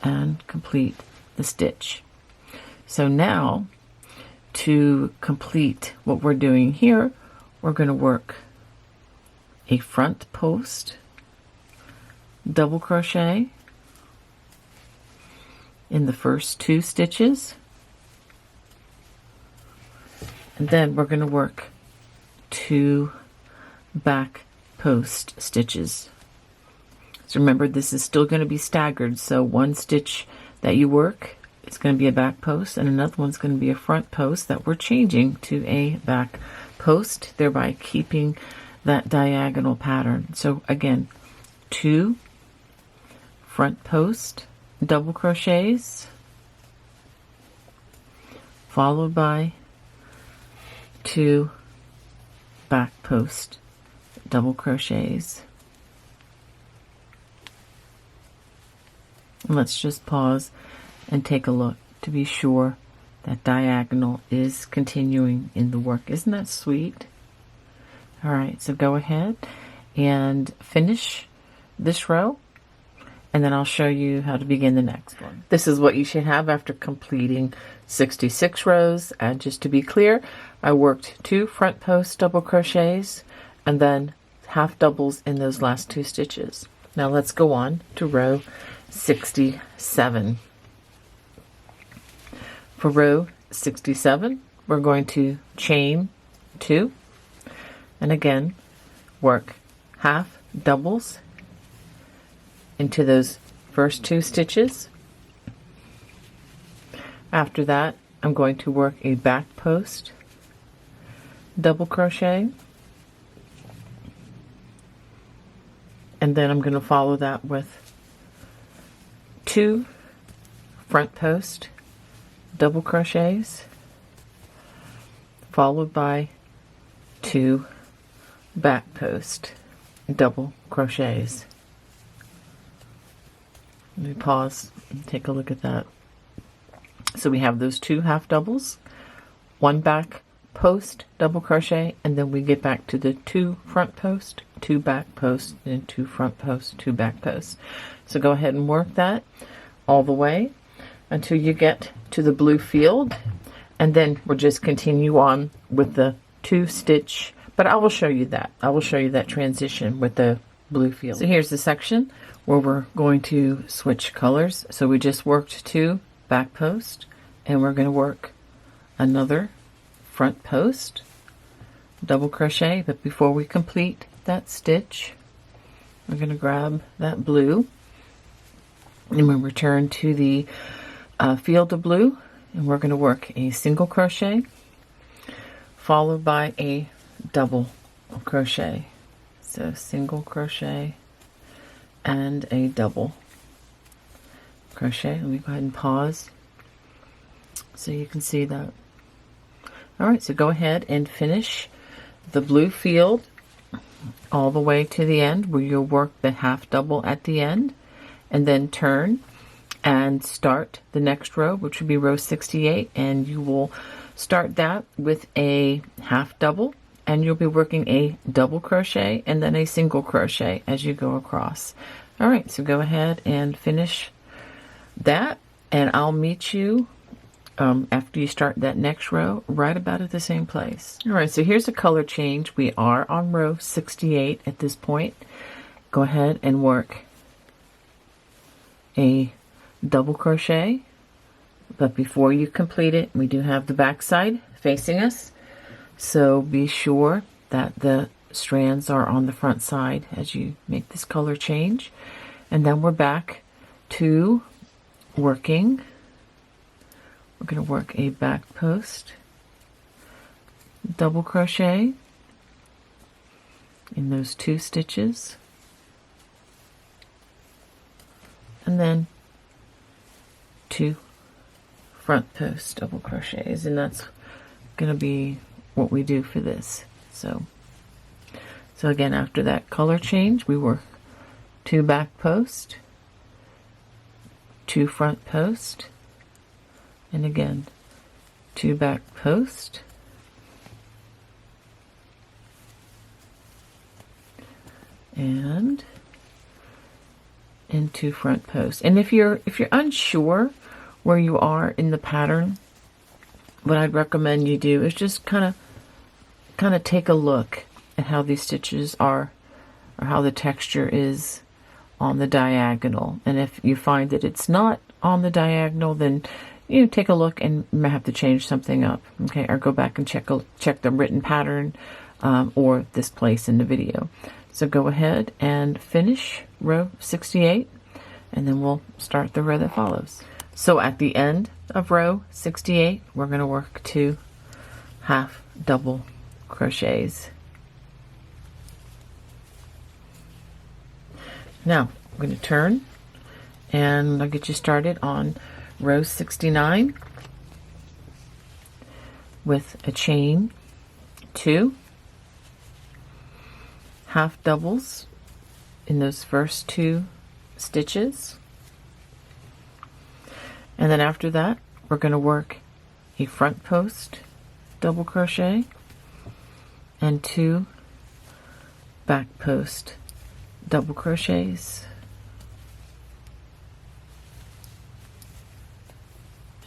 and complete the stitch. So now to complete what we're doing here, we're going to work a front post double crochet in the first 2 stitches, and then we're going to work 2 back post stitches. So remember, this is still going to be staggered, so one stitch that you work is going to be a back post and another one's going to be a front post that we're changing to a back post, thereby keeping that diagonal pattern. So again, 2 front post double crochets followed by 2 back post double crochets. And let's just pause and take a look to be sure that diagonal is continuing in the work. Isn't that sweet? All right, so go ahead and finish this row, and then I'll show you how to begin the next one. This is what you should have after completing 66 rows. And just to be clear, I worked 2 front post double crochets and then half doubles in those last 2 stitches. Now let's go on to row 67. For row 67, we're going to chain 2, and again work half doubles into those first 2 stitches. After that, I'm going to work a back post double crochet, and then I'm going to follow that with 2 front post double crochets, followed by 2 back post double crochets. Let me pause and take a look at that. So we have those 2 half doubles, 1 back post double crochet, and then we get back to the 2 front post, 2 back post, and 2 front post, 2 back posts. So go ahead and work that all the way until you get to the blue field, and then we'll just continue on with the 2 stitch, but I will show you that. I will show you that transition with the blue field. So here's the section where we're going to switch colors. So we just worked 2 back post, and we're going to work another front post double crochet, but before we complete that stitch, we're going to grab that blue, and we'll return to the field of blue, and we're going to work a single crochet followed by a double crochet. So single crochet and a double crochet. Let me go ahead and pause so you can see that. All right, so go ahead and finish the blue field all the way to the end, where you'll work the half double at the end, and then turn and start the next row, which would be row 68, and you will start that with a half double, and you'll be working a double crochet and then a single crochet as you go across. All right, so go ahead and finish that, and I'll meet you after you start that next row right about at the same place. All right, so here's a color change. We are on row 68 at this point. Go ahead and work a double crochet, but before you complete it, we do have the back side facing us, so be sure that the strands are on the front side as you make this color change. And then we're back to working. We're going to work a back post double crochet in those 2 stitches, and then 2 front post double crochets, and that's going to be what we do for this. So again, after that color change, we work 2 back post, 2 front post, and again 2 back post, and 2 front posts. And if you're unsure where you are in the pattern, what I'd recommend you do is just kind of take a look at how these stitches are, or how the texture is on the diagonal. And if you find that it's not on the diagonal, then take a look and you might have to change something up, okay, or go back and check the written pattern or this place in the video. So go ahead and finish row 68, and then we'll start the row that follows. So at the end of row 68, we're going to work 2 half double crochets. Now I'm going to turn, and I'll get you started on row 69 with a chain 2 half doubles in those first 2 stitches, and then after that we're going to work a front post double crochet and 2 back post double crochets,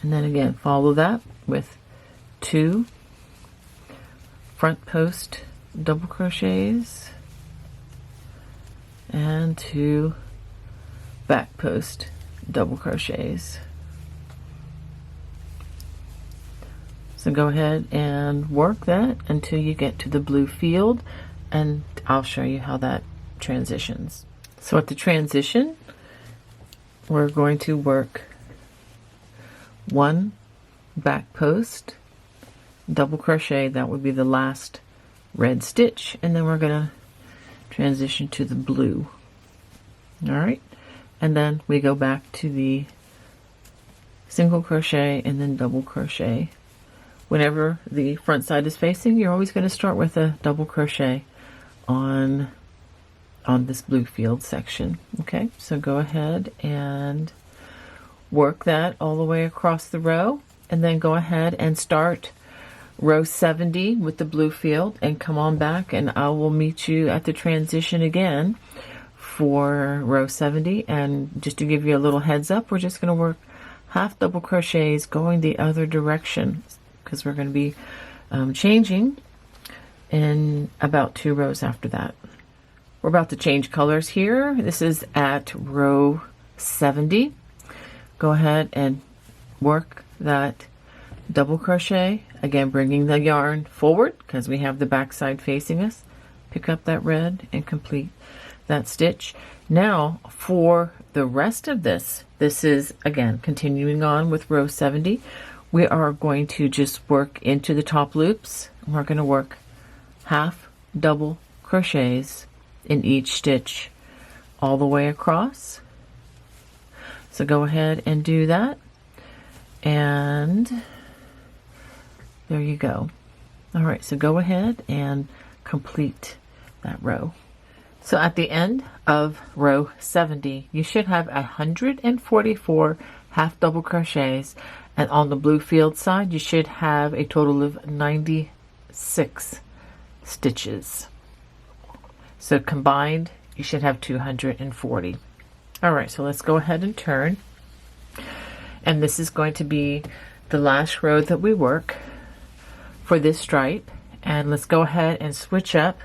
and then again follow that with 2 front post double crochets and 2 back post double crochets. So go ahead and work that until you get to the blue field, and I'll show you how that transitions. So at the transition, we're going to work 1 back post double crochet. That would be the last red stitch, and then we're going to transition to the blue. All right, and then we go back to the single crochet and then double crochet. Whenever the front side is facing, you're always going to start with a double crochet on this blue field section. Okay, so go ahead and work that all the way across the row, and then go ahead and start row 70 with the blue field and come on back, and I will meet you at the transition again for row 70. And just to give you a little heads up, we're just going to work half double crochets going the other direction, because we're going to be changing in about 2 rows after that. We're about to change colors here. This is at row 70. Go ahead and work that double crochet, again bringing the yarn forward because we have the back side facing us. Pick up that red and complete that stitch. Now for the rest of this is again continuing on with row 70. We are going to just work into the top loops. We're going to work half double crochets in each stitch all the way across. So go ahead and do that, and there you go. All right, so go ahead and complete that row. So at the end of row 70, you should have 144 half double crochets, and on the blue field side, you should have a total of 96 stitches. So combined, you should have 240. All right, so let's go ahead and turn. And this is going to be the last row that we work for this stripe. And let's go ahead and switch up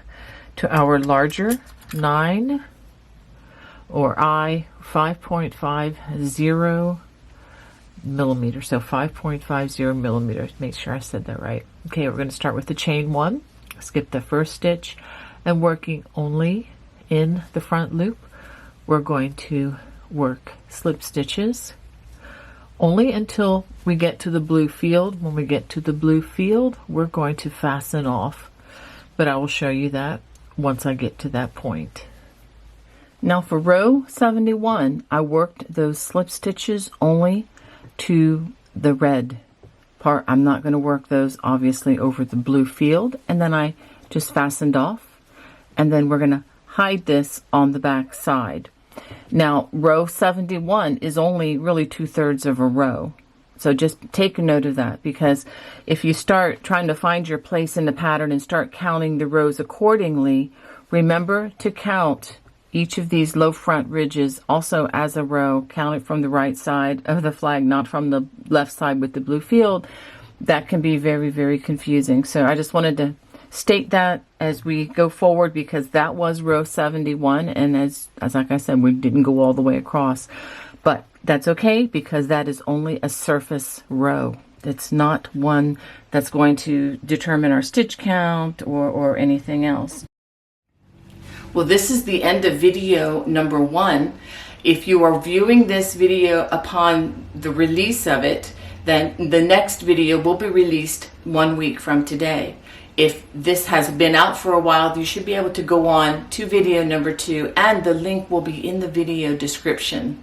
to our larger 9 or I 5.50 millimeters. So 5.50 millimeters. Make sure I said that right. Okay, we're going to start with the chain 1. Skip the first stitch, and working only in the front loop, we're going to work slip stitches only until we get to the blue field. When we get to the blue field, we're going to fasten off, but I will show you that once I get to that point. Now for row 71, I worked those slip stitches only to the red part. I'm not going to work those obviously over the blue field, and then I just fastened off, and then we're going to hide this on the back side. Now row 71 is only really 2/3 of a row, so just take a note of that, because if you start trying to find your place in the pattern and start counting the rows accordingly, remember to count each of these low front ridges also as a row. Count it from the right side of the flag, not from the left side with the blue field. That can be very, very confusing. So I just wanted to state that as we go forward, because that was row 71, and as like I said, we didn't go all the way across, but that's okay, because that is only a surface row. It's not one that's going to determine our stitch count or anything else. Well, this is the end of video number 1. If you are viewing this video upon the release of it, then the next video will be released 1 week from today. If this has been out for a while, you should be able to go on to video number 2, and the link will be in the video description.